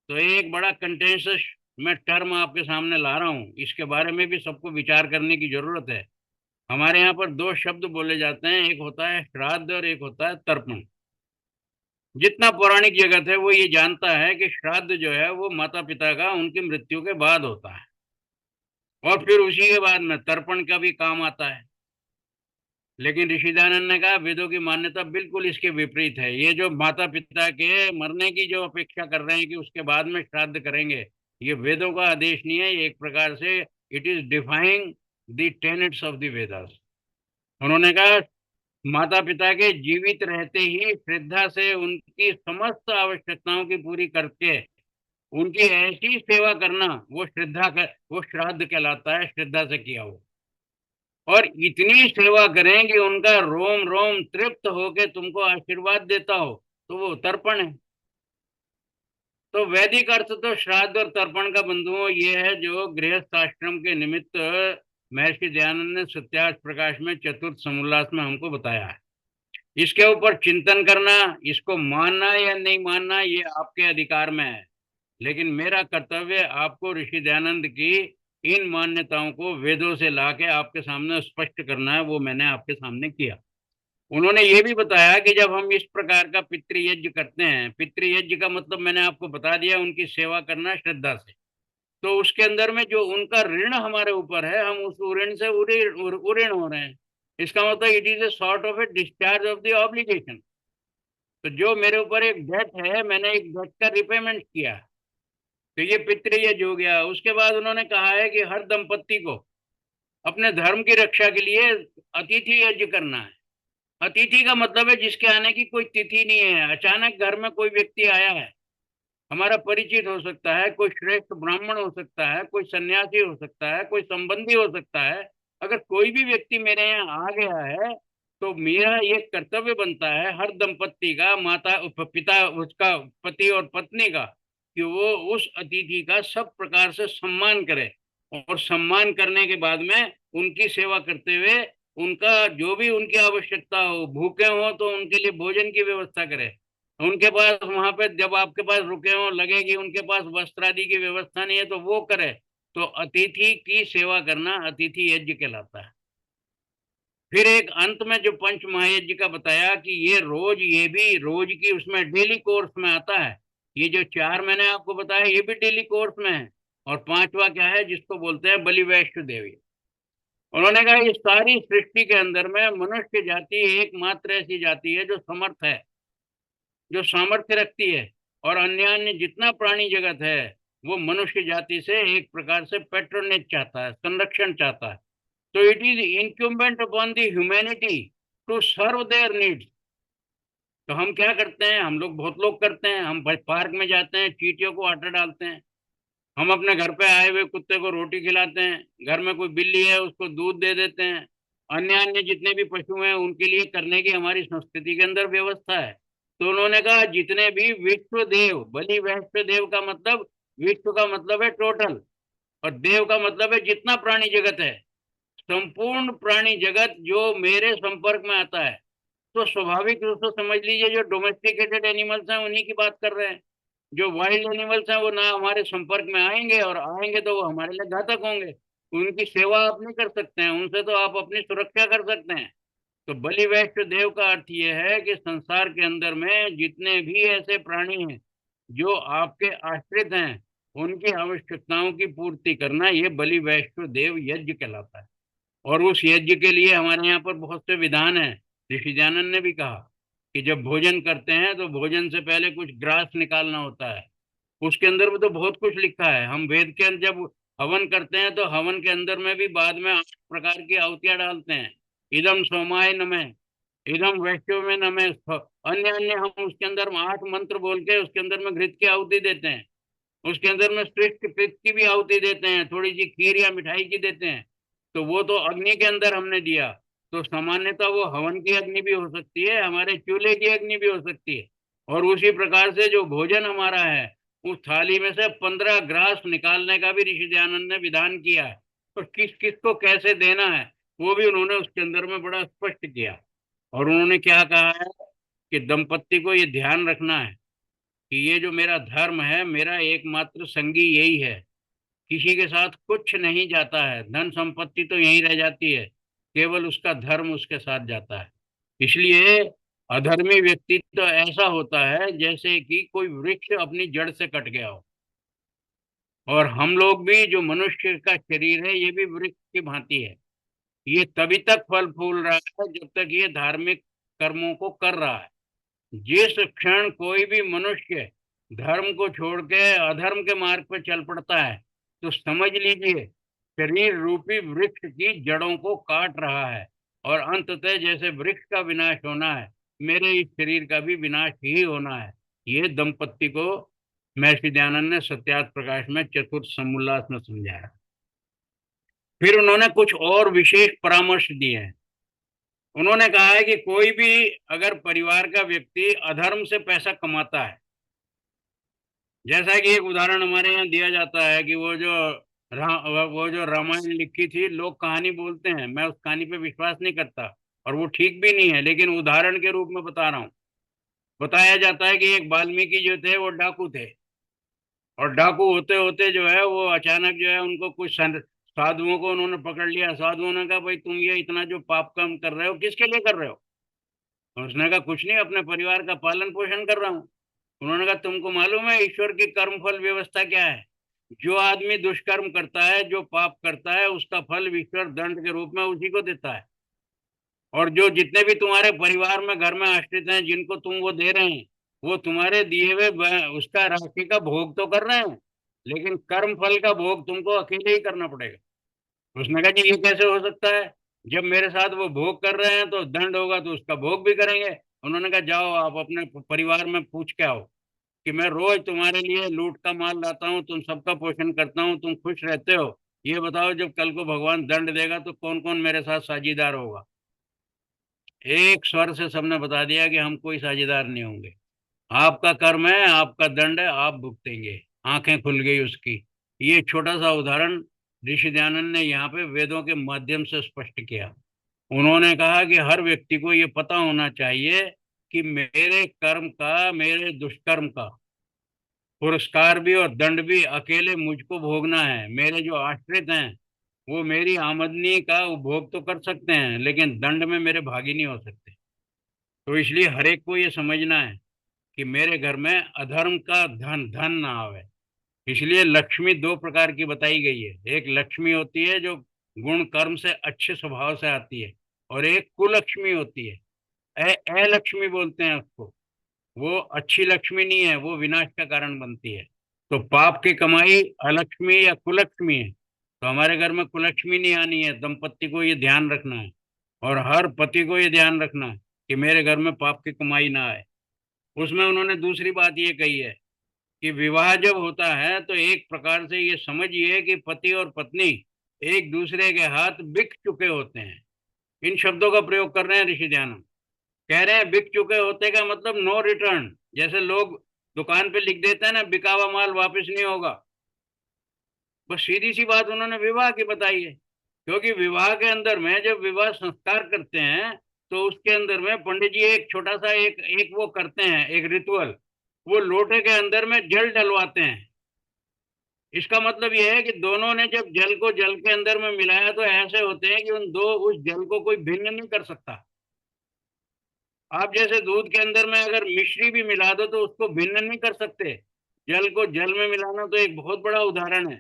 तो एक बड़ा कंटेंशस मैं टर्म आपके सामने ला रहा हूँ, इसके बारे में भी सबको विचार करने की जरूरत है। हमारे यहाँ पर दो शब्द बोले जाते हैं, एक होता है श्राद्ध और एक होता है तर्पण। जितना पौराणिक जगत है वो ये जानता है कि श्राद्ध जो है वो माता पिता का उनकी मृत्यु के बाद होता है, और फिर उसी के बाद में तर्पण का भी काम आता है। लेकिन ऋषि दयानंद ने कहा वेदों की मान्यता बिल्कुल इसके विपरीत है। ये जो माता पिता के मरने की जो अपेक्षा कर रहे हैं कि उसके बाद में श्राद्ध करेंगे, ये वेदों का आदेश नहीं है। ये एक प्रकार से it is defying the tenets of the Vedas. उन्होंने कहा माता पिता के जीवित रहते ही श्रद्धा से उनकी समस्त आवश्यकताओं की पूरी करके उनकी ऐसी सेवा करना, वो श्राद्ध कहलाता है, श्रद्धा से किया हो। और इतनी सेवा करें कि उनका रोम रोम तृप्त होके तुमको आशीर्वाद देता हो, तो वो तर्पण है। तो वैदिक अर्थ तो श्राद्ध और तर्पण का बंधुओं ये है जो गृहस्थ आश्रम के निमित्त महर्षि दयानंद ने सत्यार्थ प्रकाश में चतुर्थ समुल्लास में हमको बताया है। इसके ऊपर चिंतन करना, इसको मानना या नहीं मानना, ये आपके अधिकार में है। लेकिन मेरा कर्तव्य आपको ऋषि दयानंद की इन मान्यताओं को वेदों से लाके आपके सामने स्पष्ट करना है, वो मैंने आपके सामने किया। उन्होंने ये भी बताया कि जब हम इस प्रकार का पितृयज्ञ करते हैं, पितृयज्ञ का मतलब मैंने आपको बता दिया, उनकी सेवा करना श्रद्धा से, तो उसके अंदर में जो उनका ऋण हमारे ऊपर है, हम उस ऋण से उऋण हो रहे हैं। इसका मतलब it is a sort of A discharge of the obligation. तो जो मेरे ऊपर एक डेट है, मैंने एक डेट का रिपेमेंट किया, तो ये पितृयज्ञ हो गया। उसके बाद उन्होंने कहा है कि हर दंपत्ति को अपने धर्म की रक्षा के लिए अतिथि यज्ञ करना है। अतिथि का मतलब है जिसके आने की कोई तिथि नहीं है। अचानक घर में कोई व्यक्ति आया है, हमारा परिचित हो सकता है, कोई श्रेष्ठ ब्राह्मण हो सकता है, कोई सन्यासी हो सकता है, कोई संबंधी हो सकता है। अगर कोई भी व्यक्ति मेरे यहाँ आ गया है, तो मेरा ये कर्तव्य बनता है हर दंपत्ति का, माता पिता, उसका पति और पत्नी का, कि वो उस अतिथि का सब प्रकार से सम्मान करे। और सम्मान करने के बाद में उनकी सेवा करते हुए उनका जो भी उनकी आवश्यकता हो, भूखे हो तो उनके लिए भोजन की व्यवस्था करें। उनके पास वहां पे जब आपके पास रुके हो, लगे कि उनके पास वस्त्र आदि की व्यवस्था नहीं है तो वो करे। तो अतिथि की सेवा करना अतिथि यज्ञ कहलाता है। फिर एक अंत में जो पंच महायज्ञ का बताया कि ये भी रोज की उसमें डेली कोर्स में आता है। ये जो चार मैंने आपको बताया ये भी डेली कोर्स में है। और पांचवा क्या है, जिसको बोलते हैं बलि वैष्णो देवी। उन्होंने कहा ये सारी सृष्टि के अंदर में मनुष्य जाति एकमात्र ऐसी जाति है जो समर्थ है, जो सामर्थ्य रखती है। और अन्य अन्य जितना प्राणी जगत है वो मनुष्य जाति से एक प्रकार से पेट्रोनेज चाहता है, संरक्षण चाहता है। तो it is incumbent upon the humanity to serve their needs. तो हम क्या करते हैं, हम लोग बहुत लोग करते हैं, हम पार्क में जाते हैं, चींटियों को आटा डालते हैं। हम अपने घर पे आए हुए कुत्ते को रोटी खिलाते हैं, घर में कोई बिल्ली है उसको दूध दे देते हैं। अन्य अन्य जितने भी पशु हैं उनके लिए करने की हमारी संस्कृति के अंदर व्यवस्था है। तो उन्होंने कहा जितने भी विश्व देव, बलि वैश्व देव का मतलब, विश्व का मतलब है टोटल, और देव का मतलब है जितना प्राणी जगत है, संपूर्ण प्राणी जगत जो मेरे संपर्क में आता है। तो स्वाभाविक रूप से समझ लीजिए जो डोमेस्टिकेटेड एनिमल्स हैं उन्हीं की बात कर रहे हैं। जो वाइल्ड एनिमल्स हैं वो ना हमारे संपर्क में आएंगे, और आएंगे तो वो हमारे लिए घातक होंगे। उनकी सेवा आप नहीं कर सकते हैं, उनसे तो आप अपनी सुरक्षा कर सकते हैं। तो बलि वैष्णव देव का अर्थ ये है कि संसार के अंदर में जितने भी ऐसे प्राणी हैं जो आपके आश्रित हैं, उनकी आवश्यकताओं की पूर्ति करना, ये बलि वैष्णव देव यज्ञ कहलाता है। और उस यज्ञ के लिए हमारे यहाँ पर बहुत से विधान हैं। ऋषि दयानंद ने भी कहा कि जब भोजन करते हैं तो भोजन से पहले कुछ ग्रास निकालना होता है। उसके अंदर भी तो बहुत कुछ लिखा है। हम वेद के अंदर जब हवन करते हैं तो हवन के अंदर में भी बाद में 8 प्रकार की आहुतियां डालते हैं। इदम सोमाय नमः, इदम वैष्णव में नमः, अन्य अन्य हम उसके अंदर 8 मंत्र बोल के उसके अंदर में घृत की आहुति देते हैं। उसके अंदर में श्रेष्ठ पित्त की भी आहुति देते हैं, थोड़ी सी खीर या मिठाई की देते हैं। तो वो तो अग्नि के अंदर हमने दिया। तो सामान्यतः वो हवन की अग्नि भी हो सकती है, हमारे चूल्हे की अग्नि भी हो सकती है। और उसी प्रकार से जो भोजन हमारा है उस थाली में से 15 ग्रास निकालने का भी ऋषि दयानंद ने विधान किया है। तो किस किस को कैसे देना है वो भी उन्होंने उसके अंदर में बड़ा स्पष्ट किया। और उन्होंने क्या कहा है कि दंपत्ति को ये ध्यान रखना है कि ये जो मेरा धर्म है, मेरा एकमात्र संगी यही है। किसी के साथ कुछ नहीं जाता है, धन संपत्ति तो यहीं रह जाती है, केवल उसका धर्म उसके साथ जाता है। इसलिए अधर्मी व्यक्ति तो ऐसा होता है जैसे कि कोई वृक्ष अपनी जड़ से कट गया हो। और हम लोग भी, जो मनुष्य का शरीर है, ये भी वृक्ष की भांति है। ये तभी तक फल फूल रहा है जब तक ये धार्मिक कर्मों को कर रहा है। जिस क्षण कोई भी मनुष्य धर्म को छोड़ के अधर्म के मार्ग पर चल पड़ता है तो समझ लीजिए शरीर रूपी वृक्ष की जड़ों को काट रहा है। और अंततः जैसे वृक्ष का विनाश होना है, मेरे इस शरीर का भी विनाश ही होना है। ये दंपत्ति को महर्षि दयानंद ने सत्यार्थ प्रकाश में चतुर्थ समुल्लास में समझाया। फिर उन्होंने कुछ और विशेष परामर्श दिए हैं। उन्होंने कहा है कि कोई भी अगर परिवार का व्यक्ति अधर्म से पैसा कमाता है, जैसा कि एक उदाहरण हमारे यहाँ दिया जाता है कि वो जो रामायण लिखी थी, लोग कहानी बोलते हैं, मैं उस कहानी पे विश्वास नहीं करता और वो ठीक भी नहीं है, लेकिन उदाहरण के रूप में बता रहा हूँ। बताया जाता है कि एक वाल्मीकि जो थे वो डाकू थे, और डाकू होते होते जो है वो अचानक जो है उनको कुछ साधुओं को उन्होंने पकड़ लिया। साधुओं ने कहा भाई तुम ये इतना जो पाप काम कर रहे हो किसके लिए कर रहे हो? उसने कहा कुछ नहीं, अपने परिवार का पालन पोषण कर रहा हूँ। उन्होंने कहा तुमको मालूम है ईश्वर की कर्म फल व्यवस्था क्या है? जो आदमी दुष्कर्म करता है, जो पाप करता है, उसका फल ईश्वर दंड के रूप में उसी को देता है। और जो जितने भी तुम्हारे परिवार में घर में आश्रित हैं जिनको तुम वो दे रहे हैं, वो तुम्हारे दिए हुए उसका राशि का भोग तो कर रहे हैं, लेकिन कर्म फल का भोग तुमको अकेले ही करना पड़ेगा। उसने कहा कि ये कैसे हो सकता है? जब मेरे साथ वो भोग कर रहे हैं तो दंड होगा तो उसका भोग भी करेंगे। उन्होंने कहा जाओ आप अपने परिवार में पूछ के आओ कि मैं रोज तुम्हारे लिए लूट का माल लाता हूँ, तुम सबका पोषण करता हूँ, तुम खुश रहते हो। ये बताओ जब कल को भगवान दंड देगा तो कौन कौन मेरे साथ साझीदार होगा? एक स्वर से सबने बता दिया कि हम कोई साझीदार नहीं होंगे। आपका कर्म है, आपका दंड है, आप भुगतेंगे। आंखें खुल गई उसकी। ये छोटा सा उदाहरण ऋषि दयानंद ने यहाँ पे वेदों के माध्यम से स्पष्ट किया। उन्होंने कहा कि हर व्यक्ति को ये पता होना चाहिए कि मेरे कर्म का, मेरे दुष्कर्म का पुरस्कार भी और दंड भी अकेले मुझको भोगना है। मेरे जो आश्रित हैं वो मेरी आमदनी का उपभोग तो कर सकते हैं, लेकिन दंड में मेरे भागी नहीं हो सकते। तो इसलिए हर एक को ये समझना है कि मेरे घर में अधर्म का धन धन ना आवे। इसलिए लक्ष्मी दो प्रकार की बताई गई है। एक लक्ष्मी होती है जो गुण कर्म से अच्छे स्वभाव से आती है, और एक कुलक्ष्मी होती है, अलक्ष्मी बोलते हैं उसको। वो अच्छी लक्ष्मी नहीं है, वो विनाश का कारण बनती है। तो पाप की कमाई अलक्ष्मी या कुलक्ष्मी है। तो हमारे घर में कुलक्ष्मी नहीं आनी है, दंपत्ति को ये ध्यान रखना है, और हर पति को ये ध्यान रखना है कि मेरे घर में पाप की कमाई ना आए। उसमें उन्होंने दूसरी बात ये कही है कि विवाह जब होता है तो एक प्रकार से ये समझिए कि पति और पत्नी एक दूसरे के हाथ बिक चुके होते हैं। इन शब्दों का प्रयोग कर रहे हैं ऋषि दयानंद। कह रहे हैं बिक चुके होते का मतलब नो रिटर्न। जैसे लोग दुकान पे लिख देते हैं ना, बिका हुआ माल वापस नहीं होगा। बस सीधी सी बात उन्होंने विवाह की बताई है। क्योंकि विवाह के अंदर में जब विवाह संस्कार करते हैं तो उसके अंदर में पंडित जी एक छोटा सा एक एक वो करते हैं, एक रिचुअल। वो लोटे के अंदर में जल डलवाते हैं। इसका मतलब यह है कि दोनों ने जब जल को जल के अंदर में मिलाया तो ऐसे होते हैं कि उस जल को कोई भिन्न नहीं कर सकता। आप जैसे दूध के अंदर में अगर मिश्री भी मिला दो तो उसको भिन्न नहीं कर सकते। जल को जल में मिलाना तो एक बहुत बड़ा उदाहरण है।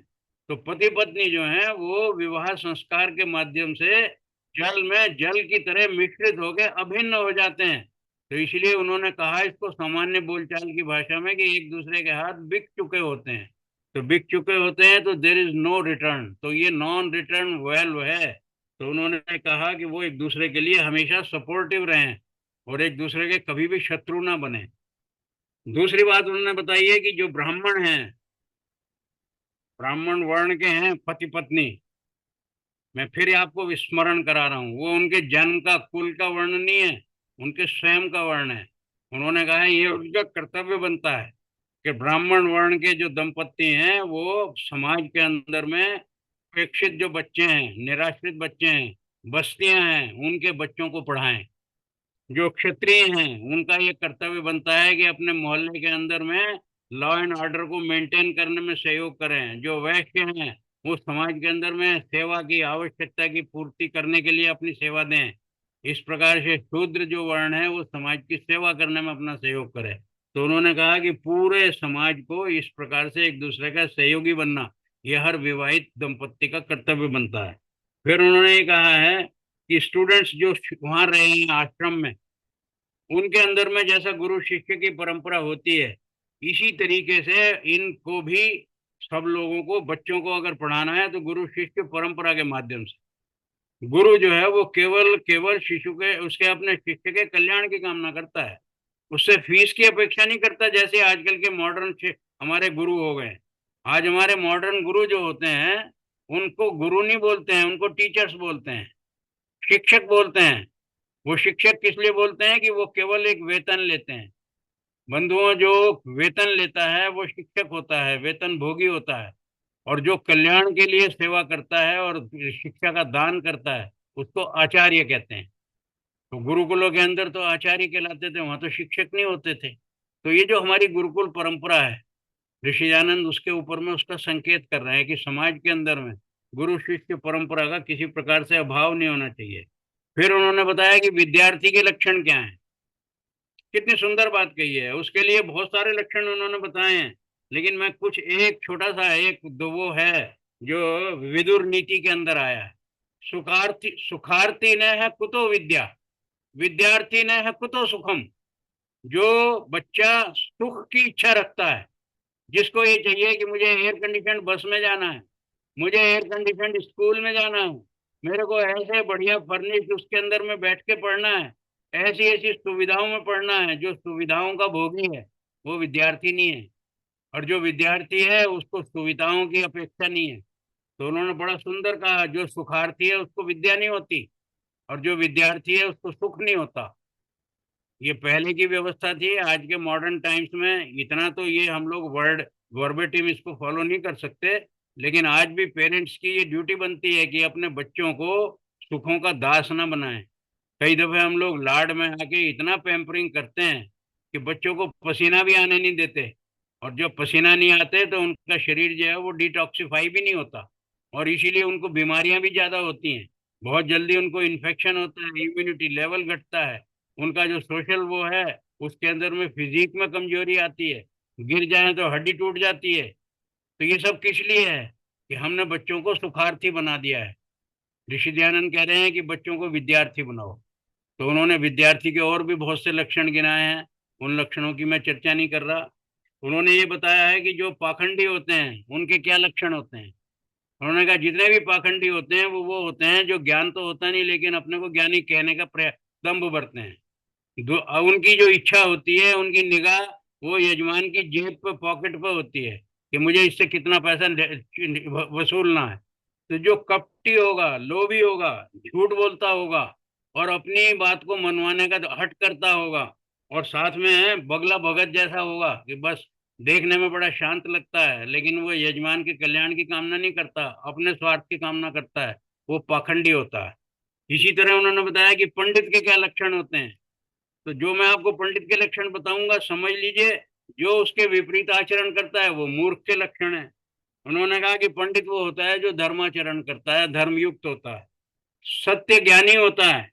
तो पति पत्नी जो है वो विवाह संस्कार के माध्यम से जल में जल की तरह मिश्रित होकर अभिन्न हो जाते हैं। तो इसलिए उन्होंने कहा इसको सामान्य बोलचाल की भाषा में कि एक दूसरे के हाथ बिक चुके होते हैं। तो बिक चुके होते हैं तो देर इज नो रिटर्न। तो ये नॉन रिटर्न वैल्यू है। तो उन्होंने कहा कि वो एक दूसरे के लिए हमेशा सपोर्टिव रहें और एक दूसरे के कभी भी शत्रु ना बने। दूसरी बात उन्होंने बताई है कि जो ब्राह्मण हैं, ब्राह्मण वर्ण के हैं पति पत्नी, मैं फिर आपको विस्मरण करा रहा हूँ, वो उनके जन्म का कुल का वर्ण नहीं है, उनके स्वयं का वर्ण है। उन्होंने कहा है ये उनका कर्तव्य बनता है कि ब्राह्मण वर्ण के जो दंपत्ति हैं वो समाज के अंदर में उपेक्षित जो बच्चे हैं, निराश्रित बच्चे हैं, बस्तियां हैं, उनके बच्चों को पढ़ाएं। जो क्षत्रिय हैं उनका ये कर्तव्य बनता है कि अपने मोहल्ले के अंदर में लॉ एंड ऑर्डर को मेंटेन करने में सहयोग करें। जो वैश्य हैं वो समाज के अंदर में सेवा की आवश्यकता की पूर्ति करने के लिए अपनी सेवा दें। इस प्रकार से शूद्र जो वर्ण है वो समाज की सेवा करने में अपना सहयोग करे। तो उन्होंने कहा कि पूरे समाज को इस प्रकार से एक दूसरे का सहयोगी बनना यह हर विवाहित दंपत्ति का कर्तव्य बनता है। फिर उन्होंने ये कहा है कि स्टूडेंट्स जो वहां रहे हैं आश्रम में, उनके अंदर में जैसा गुरु शिष्य की परंपरा होती है इसी तरीके से इनको भी सब लोगों को, बच्चों को अगर पढ़ाना है तो गुरु शिष्य परंपरा के माध्यम से। गुरु जो है वो केवल केवल शिशु के, उसके अपने शिष्य के कल्याण की कामना करता है। उससे फीस की अपेक्षा नहीं करता जैसे आजकल के मॉडर्न हमारे गुरु हो गए। आज हमारे मॉडर्न गुरु जो होते हैं उनको गुरु नहीं बोलते हैं, उनको टीचर्स बोलते हैं, शिक्षक बोलते हैं। वो शिक्षक किस लिए बोलते हैं कि वो केवल एक वेतन लेते हैं। बंधुओं, जो वेतन लेता है वो शिक्षक होता है, वेतन भोगी होता है। और जो कल्याण के लिए सेवा करता है और शिक्षा का दान करता है उसको आचार्य कहते हैं। तो गुरुकुलों के अंदर तो आचार्य कहलाते थे, वहां तो शिक्षक नहीं होते थे। तो ये जो हमारी गुरुकुल परंपरा है, ऋषियानंद उसके ऊपर में उसका संकेत कर रहे हैं कि समाज के अंदर में गुरु शिष्य परंपरा का किसी प्रकार से अभाव नहीं होना चाहिए। फिर उन्होंने बताया कि विद्यार्थी के लक्षण क्या हैं। कितनी सुंदर बात कही है। उसके लिए बहुत सारे लक्षण उन्होंने बताए हैं, लेकिन मैं कुछ एक छोटा सा एक दो वो है जो विदुर नीति के अंदर आया है। सुखार्थी सुखार्थी न है कुतो विद्या, विद्यार्थी न है कुतो सुखम। जो बच्चा सुख की इच्छा रखता है, जिसको ये चाहिए कि मुझे एयर कंडीशन बस में जाना है, मुझे एयर कंडीशन स्कूल में जाना है, मेरे को ऐसे बढ़िया फर्निश उसके अंदर में बैठ के पढ़ना है, ऐसी ऐसी सुविधाओं में पढ़ना है, जो सुविधाओं का भोगी है वो विद्यार्थी नहीं है। और जो विद्यार्थी है उसको सुविधाओं की अपेक्षा नहीं है। तो उन्होंने बड़ा सुंदर कहा, जो सुखार्थी है उसको विद्या नहीं होती और जो विद्यार्थी है उसको सुख नहीं होता। ये पहले की व्यवस्था थी। आज के मॉडर्न टाइम्स में इतना तो ये हम लोग वर्ड वर्बेटिम इसको फॉलो नहीं कर सकते, लेकिन आज भी पेरेंट्स की ये ड्यूटी बनती है कि अपने बच्चों को सुखों का दास ना बनाएं। कई दफे हम लोग लाड में आके इतना पैम्परिंग करते हैं कि बच्चों को पसीना भी आने नहीं देते, और जब पसीना नहीं आते तो उनका शरीर जो है वो डिटॉक्सिफाई भी नहीं होता, और इसीलिए उनको बीमारियां भी ज्यादा होती हैं। बहुत जल्दी उनको इन्फेक्शन होता है, इम्यूनिटी लेवल घटता है, उनका जो सोशल वो है उसके अंदर में फिजिक में कमजोरी आती है, गिर जाए तो हड्डी टूट जाती है। तो ये सब किस लिए है? कि हमने बच्चों को सुखार्थी बना दिया है। ऋषि दयानंद कह रहे हैं कि बच्चों को विद्यार्थी बनाओ। तो उन्होंने विद्यार्थी के और भी बहुत से लक्षण गिनाए हैं, उन लक्षणों की मैं चर्चा नहीं कर रहा। उन्होंने ये बताया है कि जो पाखंडी होते हैं उनके क्या लक्षण होते हैं। उन्होंने कहा जितने भी पाखंडी होते हैं वो होते हैं जो ज्ञान तो होता नहीं लेकिन अपने को ज्ञानी कहने का दंभ बरतते हैं। उनकी जो इच्छा होती है, उनकी निगाह वो यजमान की जेब पे, पॉकेट पे होती है कि मुझे इससे कितना पैसा वसूलना है। तो जो कपटी होगा, लोभी होगा, झूठ बोलता होगा और अपनी बात को मनवाने का हट करता होगा, और साथ में है बगला भगत जैसा होगा कि बस देखने में बड़ा शांत लगता है लेकिन वो यजमान के कल्याण की कामना नहीं करता, अपने स्वार्थ की कामना करता है, वो पाखंडी होता है। इसी तरह उन्होंने बताया कि पंडित के क्या लक्षण होते हैं। तो जो मैं आपको पंडित के लक्षण बताऊंगा समझ लीजिए, जो उसके विपरीत आचरण करता है वो मूर्ख के लक्षण है। उन्होंने कहा कि पंडित वो होता है जो धर्माचरण करता है, धर्मयुक्त होता है, सत्य ज्ञानी होता है,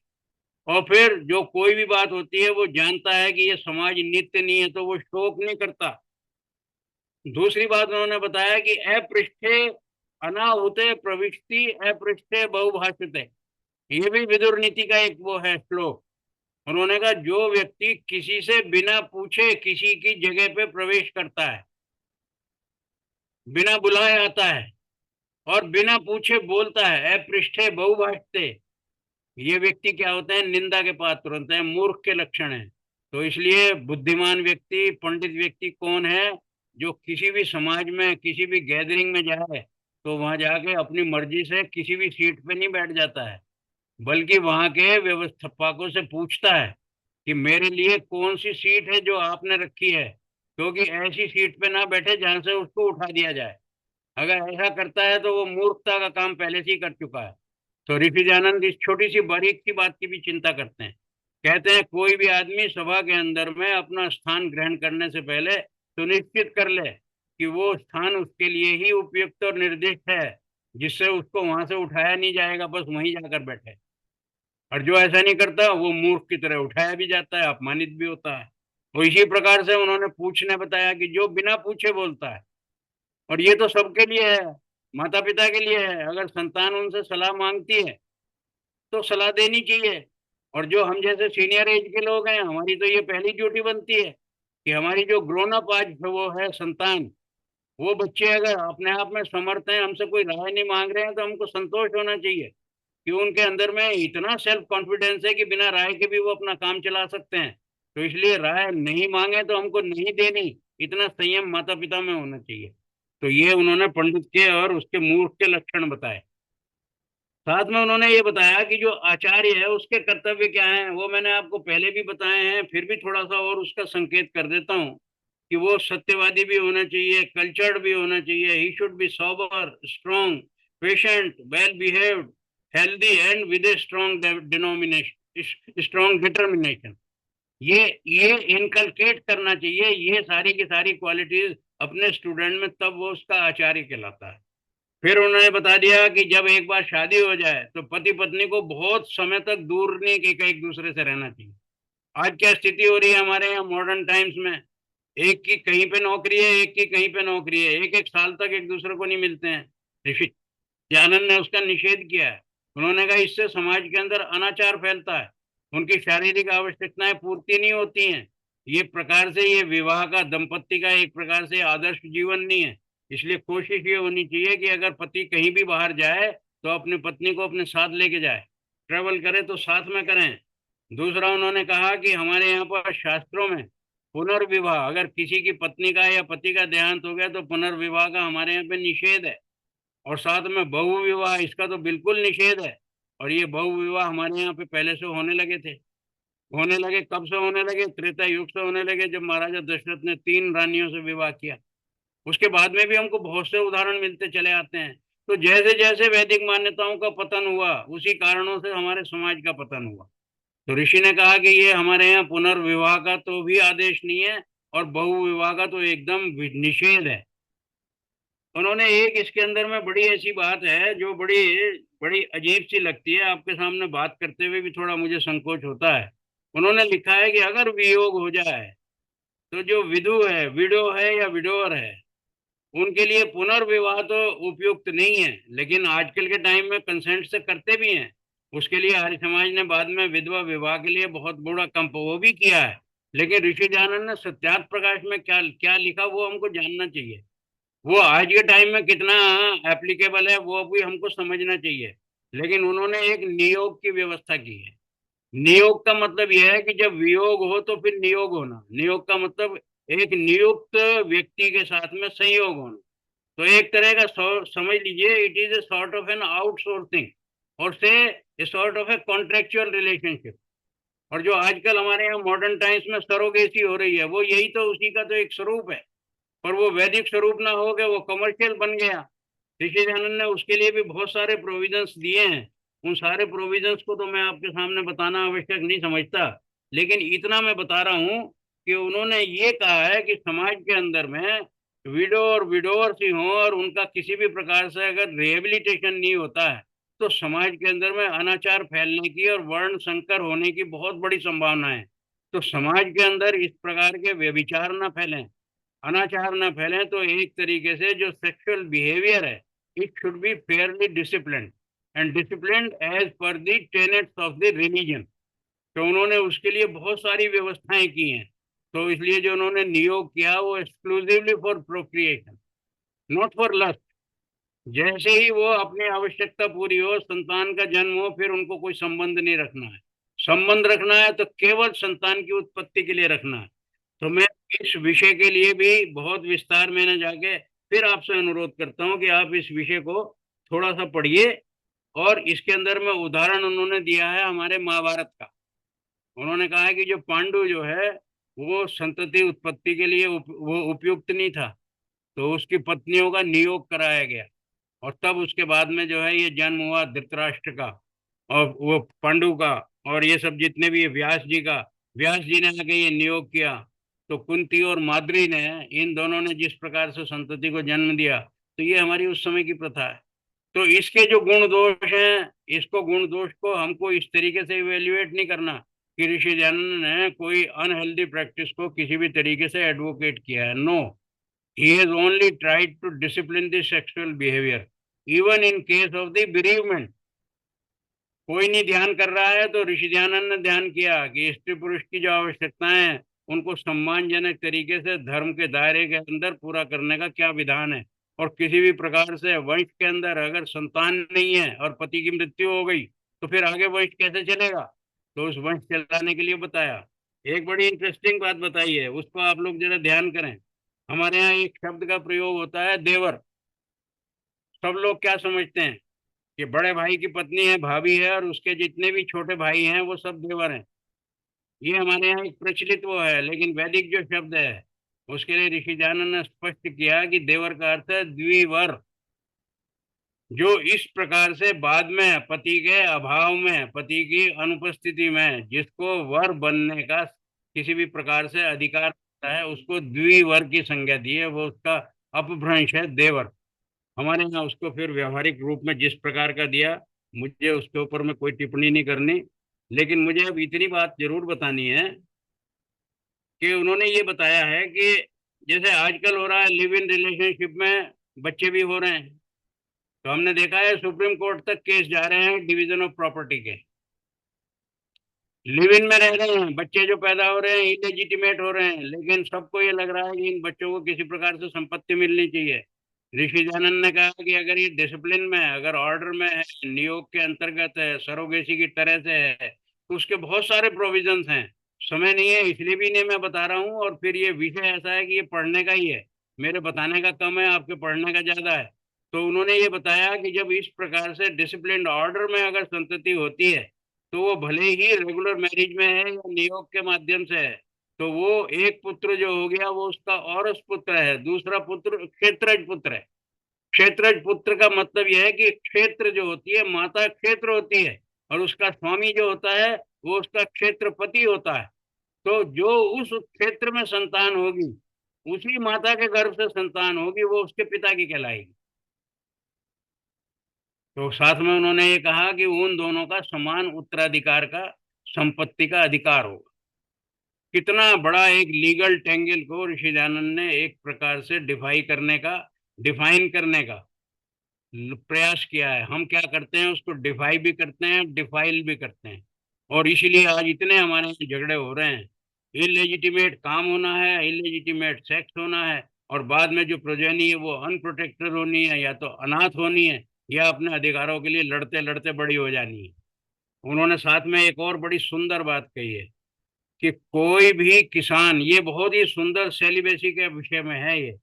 और फिर जो कोई भी बात होती है वो जानता है कि ये समाज नित्य नहीं है तो वो शोक नहीं करता। दूसरी बात उन्होंने बताया कि अपृष्ठे अनाहुते प्रविष्टि अपृष्ठे बहुभाषिते, ये भी विदुर नीति का एक वो है श्लोक। उन्होंने कहा जो व्यक्ति किसी से बिना पूछे किसी की जगह पे प्रवेश करता है, बिना बुलाए आता है और बिना पूछे बोलता है, अपृष्ठे बहुभाषते, ये व्यक्ति क्या होते हैं? निंदा के पात्र होते हैं, मूर्ख के लक्षण है। तो इसलिए बुद्धिमान व्यक्ति, पंडित व्यक्ति कौन है? जो किसी भी समाज में, किसी भी गैदरिंग में जाए तो वहां जाके अपनी मर्जी से किसी भी सीट पे नहीं बैठ जाता है, बल्कि वहां के व्यवस्थापकों से पूछता है कि मेरे लिए कौन सी सीट है जो आपने रखी है, क्योंकि ऐसी सीट पे ना बैठे जहां से उसको उठा दिया जाए। अगर ऐसा करता है तो वो मूर्खता का काम पहले से ही कर चुका है। तो ऋषि दयानंद इस छोटी सी बारीक सी बात की भी चिंता करते हैं। कहते हैं कोई भी आदमी सभा के अंदर में अपना स्थान ग्रहण करने से पहले सुनिश्चित कर ले कि वो स्थान उसके लिए ही उपयुक्त और निर्दिष्ट है, जिससे उसको वहां से उठाया नहीं जाएगा, बस वहीं जाकर बैठे। और जो ऐसा नहीं करता वो मूर्ख की तरह उठाया भी जाता है, अपमानित भी होता है। तो इसी प्रकार से उन्होंने पूछने बताया कि जो बिना पूछे बोलता है, और ये तो सबके लिए है, माता पिता के लिए है। अगर संतान उनसे सलाह मांगती है तो सलाह देनी चाहिए, और जो हम जैसे सीनियर एज के लोग हैं हमारी तो ये पहली ड्यूटी बनती है कि हमारी जो ग्रोन अप आज वो है संतान, वो बच्चे अगर अपने आप में समर्थ हैं, हमसे कोई राय नहीं मांग रहे हैं, तो हमको संतोष होना चाहिए कि उनके अंदर में इतना सेल्फ कॉन्फिडेंस है कि बिना राय के भी वो अपना काम चला सकते हैं। तो इसलिए राय नहीं मांगे तो हमको नहीं देनी, इतना संयम माता पिता में होना चाहिए। तो ये उन्होंने पंडित के और उसके मूर्ख के लक्षण बताए। साथ में उन्होंने ये बताया कि जो आचार्य है उसके कर्तव्य क्या हैं, वो मैंने आपको पहले भी बताए हैं, फिर भी थोड़ा सा और उसका संकेत कर देता हूँ कि वो सत्यवादी भी होना चाहिए, कल्चर्ड भी होना चाहिए, he should be sober, strong, patient, well behaved, healthy and with a strong denomination, strong determination. ये इनकलकेट करना चाहिए, ये सारी की सारी क्वालिटीज अपने स्टूडेंट में, तब वो उसका आचार्य कहलाता है। फिर उन्होंने बता दिया कि जब एक बार शादी हो जाए तो पति पत्नी को बहुत समय तक दूर नहीं कि एक दूसरे से रहना चाहिए। आज क्या स्थिति हो रही है हमारे यहाँ मॉडर्न टाइम्स में, एक की कहीं पे नौकरी है, एक की कहीं पे नौकरी है, एक एक साल तक एक दूसरे को नहीं मिलते हैं। ऋषि दयानंद ने उसका निषेध किया है। उन्होंने कहा इससे समाज के अंदर अनाचार फैलता है, उनकी शारीरिक आवश्यकताएं पूर्ति नहीं होती हैं। ये प्रकार से ये विवाह का, दंपत्ति का एक प्रकार से आदर्श जीवन नहीं है। इसलिए कोशिश ये होनी चाहिए कि अगर पति कहीं भी बाहर जाए तो अपनी पत्नी को अपने साथ लेके जाए, ट्रेवल करे तो साथ में करें। दूसरा उन्होंने कहा कि हमारे यहाँ पर शास्त्रों में पुनर्विवाह, अगर किसी की पत्नी का या पति का देहांत हो गया तो पुनर्विवाह का हमारे यहाँ पे निषेध है। और साथ में बहु विवाह, इसका तो बिल्कुल निषेध है। और ये बहु विवाह हमारे यहाँ पे पहले से होने लगे थे। होने लगे कब से होने लगे? त्रेता युग से होने लगे, जब महाराजा दशरथ ने 3 रानियों से विवाह किया। उसके बाद में भी हमको बहुत से उदाहरण मिलते चले आते हैं। तो जैसे जैसे वैदिक मान्यताओं का पतन हुआ, उसी कारणों से हमारे समाज का पतन हुआ। तो ऋषि ने कहा कि ये हमारे यहाँ पुनर्विवाह का तो भी आदेश नहीं है, और बहुविवाह का तो एकदम निषेध है। उन्होंने एक इसके अंदर में बड़ी ऐसी बात है जो बड़ी बड़ी अजीब सी लगती है, आपके सामने बात करते हुए भी थोड़ा मुझे संकोच होता है। उन्होंने लिखा है कि अगर वियोग हो जाए तो जो विधु है, विडो है या विडोर है, उनके लिए पुनर्विवाह तो उपयुक्त नहीं है, लेकिन आजकल के टाइम में कंसेंट से करते भी हैं। उसके लिए आर्य समाज ने बाद में विधवा विवाह के लिए बहुत बड़ा कंप वो भी किया है। लेकिन ऋषि दयानंद ने सत्यार्थ प्रकाश में क्या क्या लिखा वो हमको जानना चाहिए। वो आज के टाइम में कितना एप्लीकेबल है वो भी हमको समझना चाहिए। लेकिन उन्होंने एक नियोग की व्यवस्था की है। नियोग का मतलब यह है कि जब वियोग हो तो फिर नियोग होना। नियोग का मतलब एक नियुक्त व्यक्ति के साथ में संयोग होना। तो एक तरह का समझ लीजिए, it is a sort of an outsourcing और से a sort of a contractual relationship. और जो आजकल हमारे यहाँ मॉडर्न टाइम्स में सरोगेसी हो रही है, वो यही तो उसी का तो एक स्वरूप है। पर वो वैदिक स्वरूप ना हो गया, वो कमर्शियल बन गया। ऋषि दयानंद ने उसके लिए भी बहुत सारे प्रोविजंस दिए हैं। उन सारे प्रोविजंस को तो मैं आपके सामने बताना आवश्यक नहीं समझता, लेकिन इतना मैं बता रहा हूँ कि उन्होंने ये कहा है कि समाज के अंदर में विडो और विडोवर्स ही हों और उनका किसी भी प्रकार से अगर रिहेबिलिटेशन नहीं होता है, तो समाज के अंदर में अनाचार फैलने की और वर्ण संकर होने की बहुत बड़ी संभावना है। तो समाज के अंदर इस प्रकार के व्यभिचार ना फैलें, अनाचार ना फैले, तो एक तरीके से जो सेक्सुअल बिहेवियर है, it should be fairly disciplined and disciplined as per the tenets of the religion. तो उन्होंने उसके लिए बहुत सारी व्यवस्थाएं की हैं। तो इसलिए जो उन्होंने नियोग किया वो exclusively for procreation, not for lust. जैसे ही वो अपनी आवश्यकता पूरी हो, संतान का जन्म हो, फिर उनको कोई संबंध नहीं रखना है। संबंध रखना है तो केवल संतान की उत्पत्ति के लिए रखना है। तो मैं इस विषय के लिए भी बहुत विस्तार में न जाके फिर आपसे अनुरोध करता हूँ कि आप इस विषय को थोड़ा सा पढ़िए। और इसके अंदर में उदाहरण उन्होंने दिया है हमारे महाभारत का। उन्होंने कहा है कि जो पांडु जो है वो संतति उत्पत्ति के लिए वो उपयुक्त नहीं था, तो उसकी पत्नियों का नियोग कराया गया। और तब उसके बाद में जो है ये जन्म हुआ धृतराष्ट्र का और वो पांडु का, और ये सब जितने भी व्यास जी का, व्यास जी ने आके ये नियोग किया। तो कुंती और माद्री ने, इन दोनों ने जिस प्रकार से संतति को जन्म दिया, तो ये हमारी उस समय की प्रथा है। तो इसके जो गुण दोष हैं, इसको गुण दोष को हमको इस तरीके से इवेल्युएट नहीं करना कि ऋषि दयानंद ने कोई अनहेल्दी प्रैक्टिस को किसी भी तरीके से एडवोकेट किया है। No, he has only tried to discipline the sexual behavior even in case of the bereavement। कोई नहीं ध्यान कर रहा है तो ऋषि दयानंद ने ध्यान किया कि स्त्री पुरुष की जो आवश्यकताएं हैं उनको सम्मानजनक तरीके से धर्म के दायरे के अंदर पूरा करने का क्या विधान है। और किसी भी प्रकार से वंश के अंदर अगर संतान नहीं है और पति की मृत्यु हो गई, तो फिर आगे वंश कैसे चलेगा। तो उस वंश चलाने के लिए बताया। एक बड़ी इंटरेस्टिंग बात बताई है, उसको आप लोग जरा ध्यान करें। हमारे यहाँ एक शब्द का प्रयोग होता है देवर। सब लोग क्या समझते हैं कि बड़े भाई की पत्नी है, भाभी है, और उसके जितने भी छोटे भाई हैं वो सब देवर हैं। ये हमारे यहाँ एक प्रचलित वो है, लेकिन वैदिक जो शब्द है उसके लिए ऋषि दयानंद ने स्पष्ट किया कि देवर का अर्थ है द्विवर। जो इस प्रकार से बाद में पति के अभाव में, पति की अनुपस्थिति में जिसको वर बनने का किसी भी प्रकार से अधिकार होता है, उसको द्विवर की संज्ञा दी है, वो उसका अपभ्रंश है देवर। हमारे यहाँ उसको फिर व्यवहारिक रूप में जिस प्रकार का दिया, मुझे उसके ऊपर में कोई टिप्पणी नहीं करनी। लेकिन मुझे अब इतनी बात जरूर बतानी है कि उन्होंने ये बताया है कि जैसे आजकल हो रहा है लिव इन रिलेशनशिप में बच्चे भी हो रहे हैं। तो हमने देखा है सुप्रीम कोर्ट तक केस जा रहे हैं डिवीजन ऑफ प्रॉपर्टी के। लिव इन में रह रहे हैं, बच्चे जो पैदा हो रहे हैं इलेजिटिमेट हो रहे हैं, लेकिन सबको ये लग रहा है कि इन बच्चों को किसी प्रकार से संपत्ति मिलनी चाहिए। ऋषि दयानंद ने कहा कि अगर ये डिसिप्लिन में, अगर ऑर्डर में है, नियोग के अंतर्गत है, सरोगेसी की तरह से है, तो उसके बहुत सारे प्रोविजंस हैं। समय नहीं है इसलिए भी नहीं मैं बता रहा हूँ, और फिर ये विषय ऐसा है कि ये पढ़ने का ही है, मेरे बताने का कम है, आपके पढ़ने का ज्यादा है। तो उन्होंने ये बताया कि जब इस प्रकार से डिसिप्लिन ऑर्डर में अगर संतति होती है, तो वो भले ही रेगुलर मैरिज में है या नियोग के माध्यम से है, तो वो एक पुत्र जो हो गया वो उसका औरस पुत्र है, दूसरा पुत्र क्षेत्रज पुत्र है। क्षेत्रज पुत्र का मतलब यह है कि क्षेत्र जो होती है, माता क्षेत्र होती है, और उसका स्वामी जो होता है वो उसका क्षेत्रपति होता है। तो जो उस क्षेत्र में संतान होगी, उसी माता के गर्भ से संतान होगी, वो उसके पिता की कहलाएगी। तो साथ में उन्होंने ये कहा कि उन दोनों का समान उत्तराधिकार का, संपत्ति का अधिकार होगा। कितना बड़ा एक लीगल टेंगल को ऋषि दयानंद ने एक प्रकार से डिफाइन करने का प्रयास किया है। हम क्या करते हैं, उसको डिफाई भी करते हैं, डिफाइल भी करते हैं। और इसीलिए आज इतने हमारे यहाँ झगड़े हो रहे हैं। इलेजिटिमेट काम होना है, इलेजिटिमेट सेक्स होना है, और बाद में जो प्रोजेनी है वो अनप्रोटेक्टेड होनी है, या तो अनाथ होनी है, या अपने अधिकारों के लिए लड़ते लड़ते बड़ी हो जानी है। उन्होंने साथ में एक और बड़ी सुंदर बात कही है कि कोई भी किसान, ये बहुत ही सुंदर सेलिबेसी के विषय में है ये।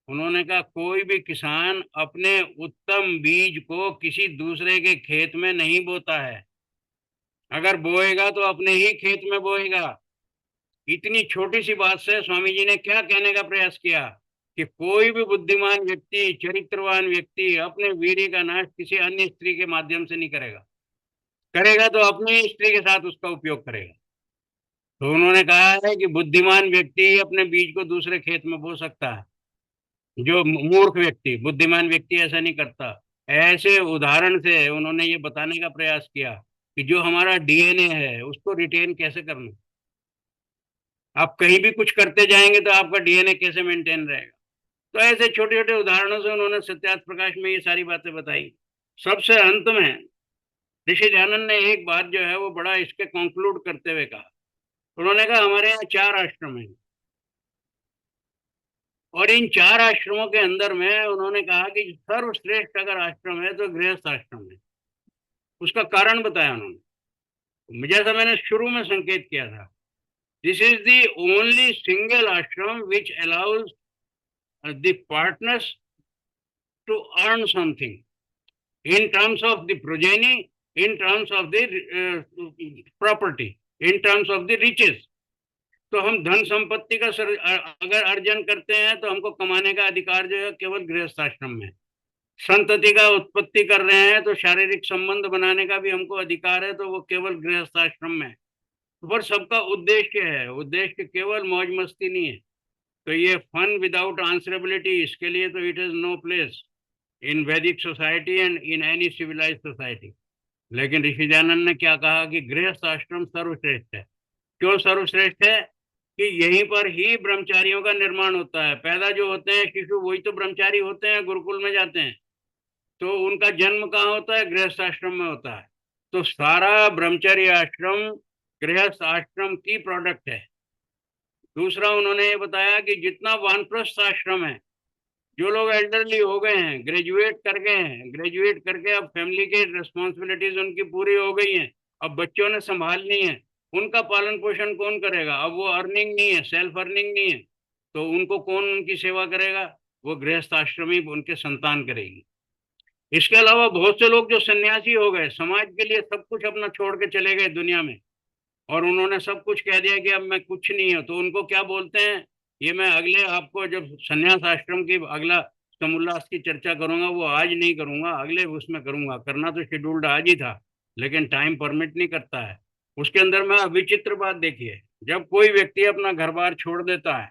उन्होंने कहा कोई भी किसान अपने उत्तम बीज को किसी दूसरे के खेत में नहीं बोता है। अगर बोएगा तो अपने ही खेत में बोएगा। इतनी छोटी सी बात से स्वामी जी ने क्या कहने का प्रयास किया कि कोई भी बुद्धिमान व्यक्ति, चरित्रवान व्यक्ति अपने वीर्य का नाश किसी अन्य स्त्री के माध्यम से नहीं करेगा। करेगा तो अपनी स्त्री के साथ उसका उपयोग करेगा। तो उन्होंने कहा है कि बुद्धिमान व्यक्ति अपने बीज को दूसरे खेत में बो सकता है, जो मूर्ख व्यक्ति, बुद्धिमान व्यक्ति ऐसा नहीं करता। ऐसे उदाहरण से उन्होंने ये बताने का प्रयास किया कि जो हमारा डीएनए है उसको रिटेन कैसे करना। आप कहीं भी कुछ करते जाएंगे तो आपका डीएनए कैसे मेंटेन रहेगा। तो ऐसे छोटे छोटे उदाहरणों से उन्होंने सत्यार्थ प्रकाश में ये सारी बातें बताई। सबसे अंत में ऋषि दयानंद ने एक बात जो है वो बड़ा इसके कंक्लूड करते हुए कहा। उन्होंने कहा हमारे यहाँ 4 आश्रम हैं, और इन 4 आश्रमों के अंदर में उन्होंने कहा कि सर्वश्रेष्ठ अगर आश्रम है तो गृहस्थ आश्रम है। उसका कारण बताया उन्होंने। जैसा मैंने शुरू में संकेत किया था, this is the only single ashram which allows the partners to earn something in terms of the progeny, in terms of the property, in terms of the riches. तो हम धन संपत्ति का अगर अर्जन करते हैं तो हमको कमाने का अधिकार जो है केवल गृहस्थ आश्रम में। संतति का उत्पत्ति कर रहे हैं तो शारीरिक संबंध बनाने का भी हमको अधिकार है, तो वो केवल गृहस्थ आश्रम में। पर सबका उद्देश्य है, उद्देश्य केवल मौज मस्ती नहीं है। तो ये फन विदाउट आंसरेबिलिटी, इसके लिए तो it is no place in Vedic society and in any civilize society. लेकिन ऋषि दयानंद ने क्या कहा कि गृहस्थ आश्रम सर्वश्रेष्ठ है। क्यों सर्वश्रेष्ठ है? कि यहीं पर ही ब्रह्मचारियों का निर्माण होता है। पैदा जो होते हैं शिशु, वही तो ब्रह्मचारी होते हैं, गुरुकुल में जाते हैं। तो उनका जन्म कहाँ होता है? गृहस्थ आश्रम में होता है। तो सारा ब्रह्मचर्य आश्रम गृहस्थ आश्रम की प्रोडक्ट है। दूसरा उन्होंने ये बताया कि जितना वानप्रस्थ आश्रम है, जो लोग एल्डरली हो गए हैं, ग्रेजुएट कर गए हैं, ग्रेजुएट करके अब फैमिली के रिस्पॉन्सिबिलिटीज उनकी पूरी हो गई हैं, अब बच्चों ने संभालनी है, उनका पालन पोषण कौन करेगा? अब वो अर्निंग नहीं है, सेल्फ अर्निंग नहीं है, तो उनको कौन उनकी सेवा करेगा? वो गृहस्थ आश्रमी उनके संतान करेगी। इसके अलावा बहुत से लोग जो सन्यासी हो गए, समाज के लिए सब कुछ अपना छोड़ के चले गए दुनिया में, और उन्होंने सब कुछ कह दिया कि अब मैं कुछ नहीं हूँ, तो उनको क्या बोलते हैं? ये मैं अगले आपको जब सन्यास आश्रम की अगला समोल्लास की चर्चा करूंगा, वो आज नहीं करूंगा, अगले उसमें करूंगा। करना तो शेड्यूल्ड आज ही था, लेकिन टाइम परमिट नहीं करता है। उसके अंदर में विचित्र बात देखिए, जब कोई व्यक्ति अपना घर बार छोड़ देता है,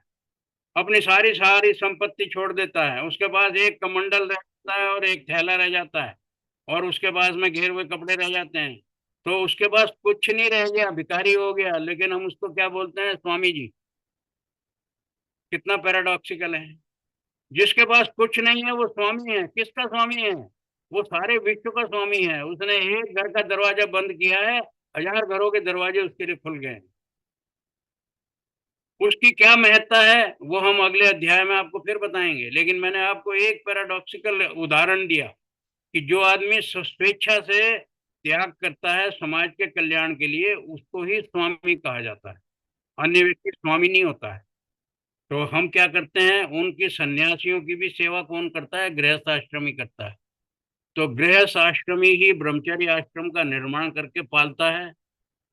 अपनी सारी सारी संपत्ति छोड़ देता है, उसके पास एक कमंडल रह जाता है और एक थैला रह जाता है, और उसके पास में घेरे हुए कपड़े रह जाते हैं, तो उसके पास कुछ नहीं रह गया, भिखारी हो गया, लेकिन हम उसको क्या बोलते हैं? स्वामी जी। कितना पैराडॉक्सिकल है। जिसके पास कुछ नहीं है वो स्वामी है। किसका स्वामी है? वो सारे विश्व का स्वामी है। उसने एक घर का दरवाजा बंद किया है, 1000 घरों के दरवाजे उसके लिए खुल गए। उसकी क्या महत्ता है वो हम अगले अध्याय में आपको फिर बताएंगे। लेकिन मैंने आपको एक पैराडॉक्सिकल उदाहरण दिया कि जो आदमी स्वेच्छा से त्याग करता है समाज के कल्याण के लिए, उसको ही स्वामी कहा जाता है। अन्य व्यक्ति स्वामी नहीं होता है। तो हम क्या करते हैं? उनकी सन्यासियों की भी सेवा कौन करता है? गृहस्थ आश्रमी करता है। तो गृहस्थ आश्रमी ही ब्रह्मचर्य आश्रम का निर्माण करके पालता है,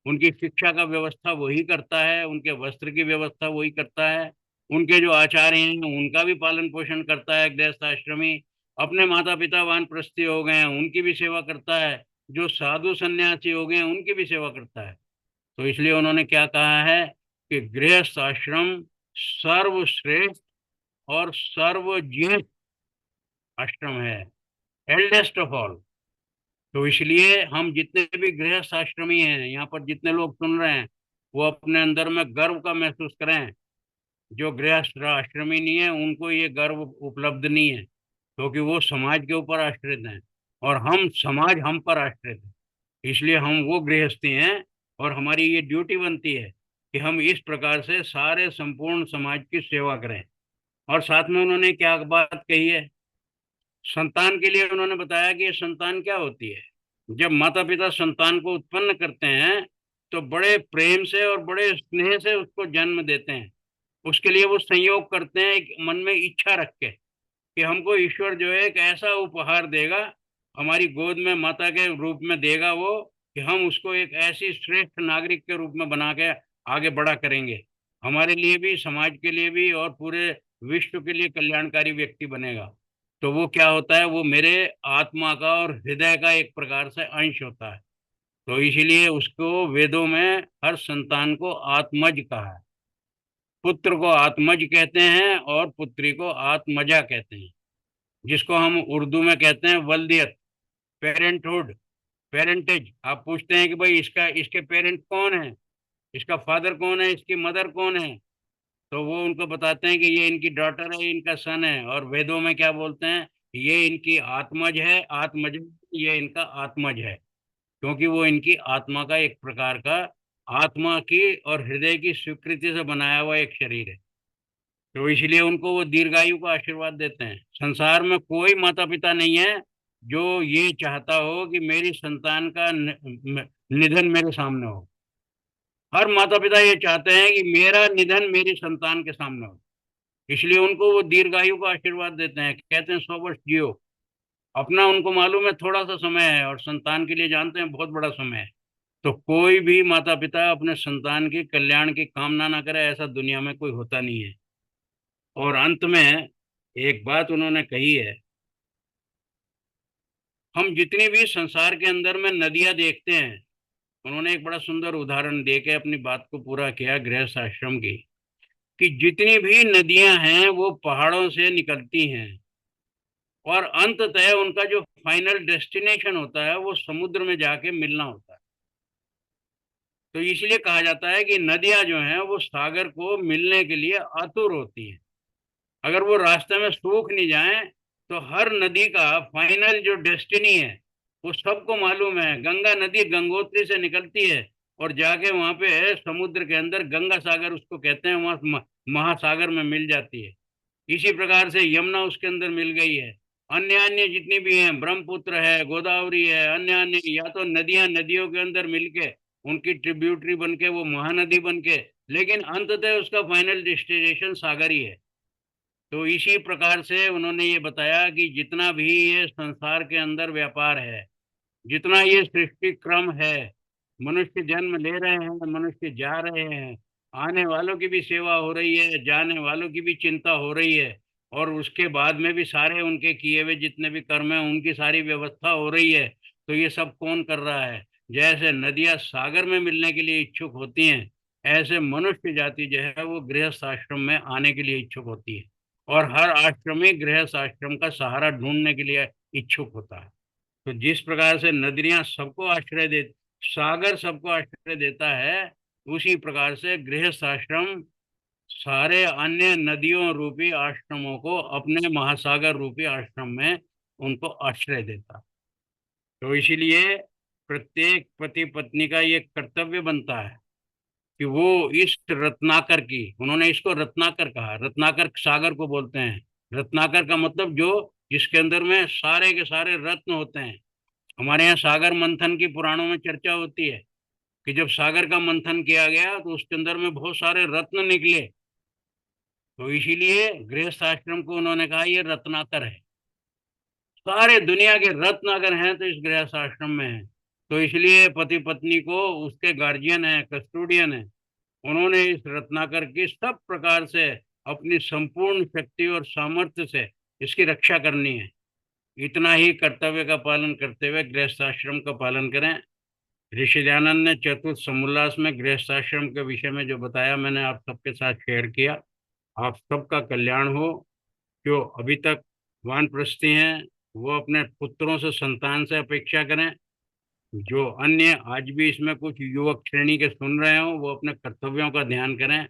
उनकी शिक्षा का व्यवस्था वही करता है, उनके वस्त्र की व्यवस्था वही करता है, उनके जो आचार्य हैं उनका भी पालन पोषण करता है गृहस्थ आश्रमी। अपने माता पिता वानप्रस्थी हो गए हैं उनकी भी सेवा करता है, जो साधु सन्यासी हो गए हैं उनकी भी सेवा करता है। तो इसलिए उन्होंने क्या कहा है कि गृहस्थ आश्रम सर्वश्रेष्ठ और सर्वज्येष्ठ आश्रम है, एल्डेस्ट ऑफ ऑल। तो इसलिए हम जितने भी गृहस्थ आश्रमी हैं, यहाँ पर जितने लोग सुन रहे हैं, वो अपने अंदर में गर्व का महसूस करें। जो गृहस्थ आश्रमी नहीं है उनको ये गर्व उपलब्ध नहीं है, क्योंकि वो समाज के ऊपर आश्रित हैं और हम समाज हम पर आश्रित है। इसलिए हम वो गृहस्थी हैं और हमारी ये ड्यूटी बनती है कि हम इस प्रकार से सारे संपूर्ण समाज की सेवा करें। और साथ में उन्होंने क्या बात कही है, संतान के लिए उन्होंने बताया कि ये संतान क्या होती है। जब माता पिता संतान को उत्पन्न करते हैं तो बड़े प्रेम से और बड़े स्नेह से उसको जन्म देते हैं। उसके लिए वो संयोग करते हैं एक मन में इच्छा रख के कि हमको ईश्वर जो है एक ऐसा उपहार देगा, हमारी गोद में माता के रूप में देगा वो, कि हम उसको एक ऐसी श्रेष्ठ नागरिक के रूप में बना के आगे बड़ा करेंगे, हमारे लिए भी समाज के लिए भी और पूरे विश्व के लिए कल्याणकारी व्यक्ति बनेगा। तो वो क्या होता है, वो मेरे आत्मा का और हृदय का एक प्रकार से अंश होता है। तो इसीलिए उसको वेदों में हर संतान को आत्मज कहा है। पुत्र को आत्मज कहते हैं और पुत्री को आत्मजा कहते हैं, जिसको हम उर्दू में कहते हैं वल्दियत, पेरेंटहुड, पेरेंटेज। आप पूछते हैं कि भाई इसका इसके पेरेंट कौन है, इसका फादर कौन है, इसकी मदर कौन है, तो वो उनको बताते हैं कि ये इनकी डॉटर है, इनका सन है। और वेदों में क्या बोलते हैं, ये इनकी आत्मज है, आत्मज, ये इनका आत्मज है, क्योंकि वो इनकी आत्मा का एक प्रकार का, आत्मा की और हृदय की स्वीकृति से बनाया हुआ एक शरीर है। तो इसलिए उनको वो दीर्घायु का आशीर्वाद देते हैं। संसार में कोई माता पिता नहीं है जो ये चाहता हो कि मेरी संतान का निधन मेरे सामने हो। हर माता पिता ये चाहते हैं कि मेरा निधन मेरी संतान के सामने हो। इसलिए उनको वो दीर्घायु का आशीर्वाद देते हैं, कहते हैं 100 वर्ष जियो। अपना उनको मालूम है थोड़ा सा समय है और संतान के लिए जानते हैं बहुत बड़ा समय है। तो कोई भी माता पिता अपने संतान के कल्याण की कामना ना करे, ऐसा दुनिया में कोई होता नहीं है। और अंत में एक बात उन्होंने कही है, हम जितनी भी संसार के अंदर में नदियां देखते हैं, उन्होंने एक बड़ा सुंदर उदाहरण दे के अपनी बात को पूरा किया गृहस्थ आश्रम की, कि जितनी भी नदियां हैं वो पहाड़ों से निकलती हैं और अंततः उनका जो फाइनल डेस्टिनेशन होता है वो समुद्र में जाके मिलना होता है। तो इसलिए कहा जाता है कि नदियां जो हैं वो सागर को मिलने के लिए आतुर होती हैं। अगर वो रास्ते में सूख नहीं जाए तो हर नदी का फाइनल जो डेस्टिनी है वो सबको मालूम है। गंगा नदी गंगोत्री से निकलती है और जाके वहां पे समुद्र के अंदर, गंगा सागर उसको कहते हैं, वहां महासागर में मिल जाती है। इसी प्रकार से यमुना उसके अंदर मिल गई है। अन्य अन्य जितनी भी हैं, ब्रह्मपुत्र है, गोदावरी है, अन्य अन्य, या तो नदियां नदियों के अंदर मिलके उनकी ट्रिब्यूटरी बन के वो महानदी बन के, लेकिन अंततः उसका फाइनल डेस्टिनेशन सागर ही है। तो इसी प्रकार से उन्होंने ये बताया कि जितना भी ये संसार के अंदर व्यापार है, जितना ये सृष्टि क्रम है, मनुष्य जन्म ले रहे हैं, मनुष्य जा रहे हैं, आने वालों की भी सेवा हो रही है, जाने वालों की भी चिंता हो रही है, और उसके बाद में भी सारे उनके किए हुए जितने भी कर्म हैं उनकी सारी व्यवस्था हो रही है। तो ये सब कौन कर रहा है? जैसे नदियां सागर में मिलने के लिए इच्छुक होती हैं, ऐसे मनुष्य जाति जो है वो गृहस्थ आश्रम में आने के लिए इच्छुक होती है। और हर आश्रमी गृहस्थ आश्रम का सहारा ढूंढने के लिए इच्छुक होता है। तो जिस प्रकार से नदियां सबको आश्रय दे, सागर सबको आश्रय देता है, उसी प्रकार से गृहस्थ आश्रम सारे अन्य नदियों रूपी आश्रमों को अपने महासागर रूपी आश्रम में उनको आश्रय देता। तो इसीलिए प्रत्येक पति पत्नी का ये कर्तव्य बनता है कि वो इस रत्नाकर की, उन्होंने इसको रत्नाकर कहा, रत्नाकर सागर को बोलते हैं। रत्नाकर का मतलब जो, जिसके अंदर में सारे के सारे रत्न होते हैं। हमारे यहाँ सागर मंथन की पुराणों में चर्चा होती है कि जब सागर का मंथन किया गया तो उसके अंदर में बहुत सारे रत्न निकले। तो इसीलिए गृहस्थ आश्रम को उन्होंने कहा ये रत्नाकर है। सारे दुनिया के रत्न अगर हैं तो इस गृहस्थ आश्रम में है। तो इसलिए पति पत्नी को उसके गार्जियन है, कस्टोडियन है, उन्होंने इस रत्नाकर की सब प्रकार से अपनी संपूर्ण शक्ति और सामर्थ्य से इसकी रक्षा करनी है। इतना ही कर्तव्य का पालन करते हुए गृहस्थ आश्रम का पालन करें। ऋषि दयानंद ने चतुर्थ समोल्लास में गृहस्थ आश्रम के विषय में जो बताया, मैंने आप सबके साथ शेयर किया। आप सबका कल्याण हो। जो अभी तक वानप्रस्थी हैं वो अपने पुत्रों से, संतान से अपेक्षा करें। जो अन्य आज भी इसमें कुछ युवक श्रेणी के सुन रहे हो, वो अपने कर्तव्यों का ध्यान करें।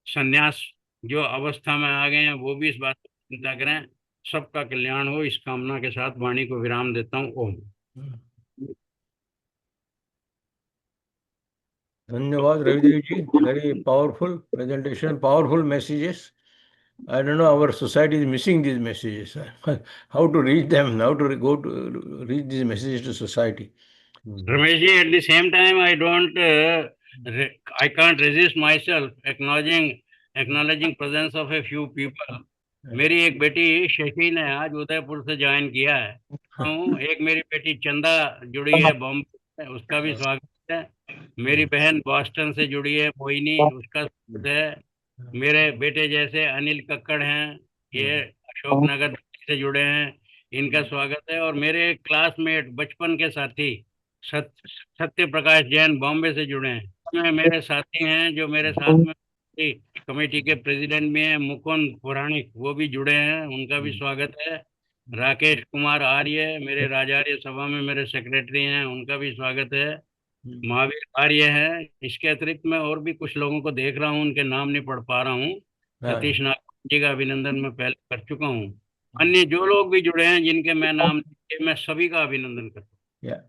संन्यास जो अवस्था में आ गए हैं वो भी इस बात की चिंता करें। सबका कल्याण हो, इस कामना के साथ वाणी को विराम देता हूँ। ओम। धन्यवाद रविदेव जी, very powerful presentation, powerful messages. I don't know, our society is missing these messages. How to reach them, how to go to reach these messages to society. Ramesh ji, at the same time, I can't resist myself acknowledging presence of a few people. मेरी एक बेटी शशि ने आज उदयपुर से join किया है। एक मेरी बेटी चंदा जुड़ी है बॉम्बे से, उसका भी स्वागत है। मेरी बहन बॉस्टन से जुड़ी है, मोहिनी, उसका स्वागत है। मेरे बेटे जैसे अनिल कक्कड़ हैं, ये अशोकनगर से जुड़े हैं, इनका स्वागत है। और मेरे क्लासमेट, बचपन के साथी सत्य प्रकाश जैन बॉम्बे से जुड़े हैं। इसमें मेरे साथी हैं जो मेरे साथ में कमेटी के प्रेसिडेंट भी हैं, मुकुंद पुराणिक, वो भी जुड़े हैं, उनका भी स्वागत है। राकेश कुमार आर्य मेरे राजार्य सभा में मेरे सेक्रेटरी हैं, उनका भी स्वागत है। महावीर आर्य है। इसके अतिरिक्त मैं और भी कुछ लोगों को देख रहा हूँ, उनके नाम नहीं पढ़ पा रहा हूँ। सतीश नागपुर जी का अभिनंदन मैं पहले कर चुका हूँ। अन्य जो लोग भी जुड़े हैं जिनके मैं नाम, मैं सभी का अभिनंदन करता हूँ। Yeah.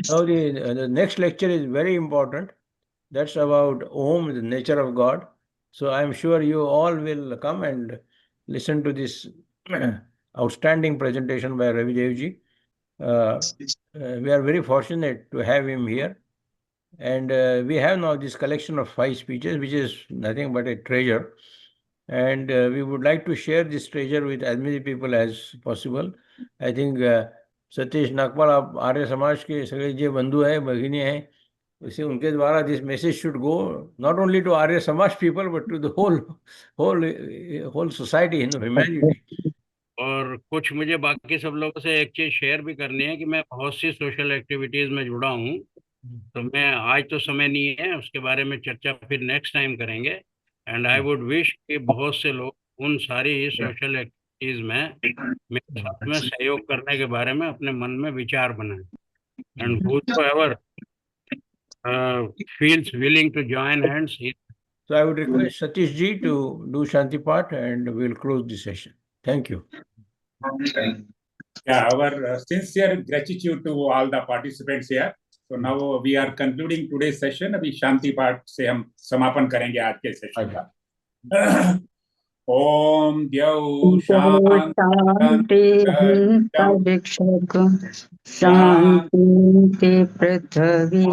Now the next lecture is very important. That's about Om, the nature of God. So I'm sure you all will come and listen to this outstanding presentation by Ravi Devji. We are very fortunate to have him here. And we have now this collection of 5 speeches, which is nothing but a treasure. And we would like to share this treasure with as many people as possible. I think Satish Nagpal, आप आर्य समाज के सगळे जे बंधू हैं, भगिनी हैं, उसे उनके द्वारा this message should go not only to Arya Samaj people but to the whole society in humanity. और कुछ मुझे बाकी सब लोगों से एक चीज शेयर भी करनी है कि मैं बहुत सी सोशल एक्टिविटीज में जुड़ा हूँ। तो मैं आज तो समय नहीं है, उसके बारे में चर्चा फिर नेक्स्ट टाइम करेंगे। एंड आई वुड विश कि बहुत से लोग उन सारी सोशल एक्टिविटीज में मेरे साथ में सहयोग करने के बारे में अपने मन में विचार बनाए। And whosoever feels willing to join hands. So I would request Satish ji to do Shanti Path and we'll close the session. Thank you. Yeah, our sincere gratitude to all the participants here. So now we are concluding today's session. अभी शांति पाठ से हम समापन करेंगे आज के session का। ओम द्यौ शांति शांति पृथ्वी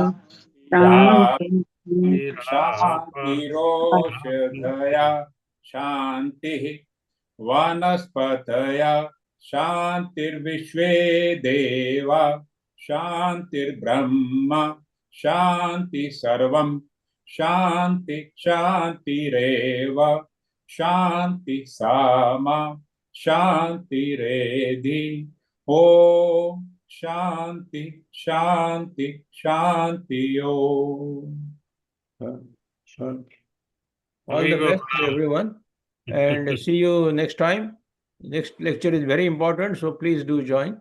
शांतिरोषधया शांतिः वनस्पतया शांतिर्विश्वे देवा शांतिर्ब्रह्म शांति सर्वं शांति शांतिरेव शांति सामा शांतिरेधि। ओम शांति शांति शांति। ओम All the best to everyone and see you next time. Next lecture is very important, so please do join.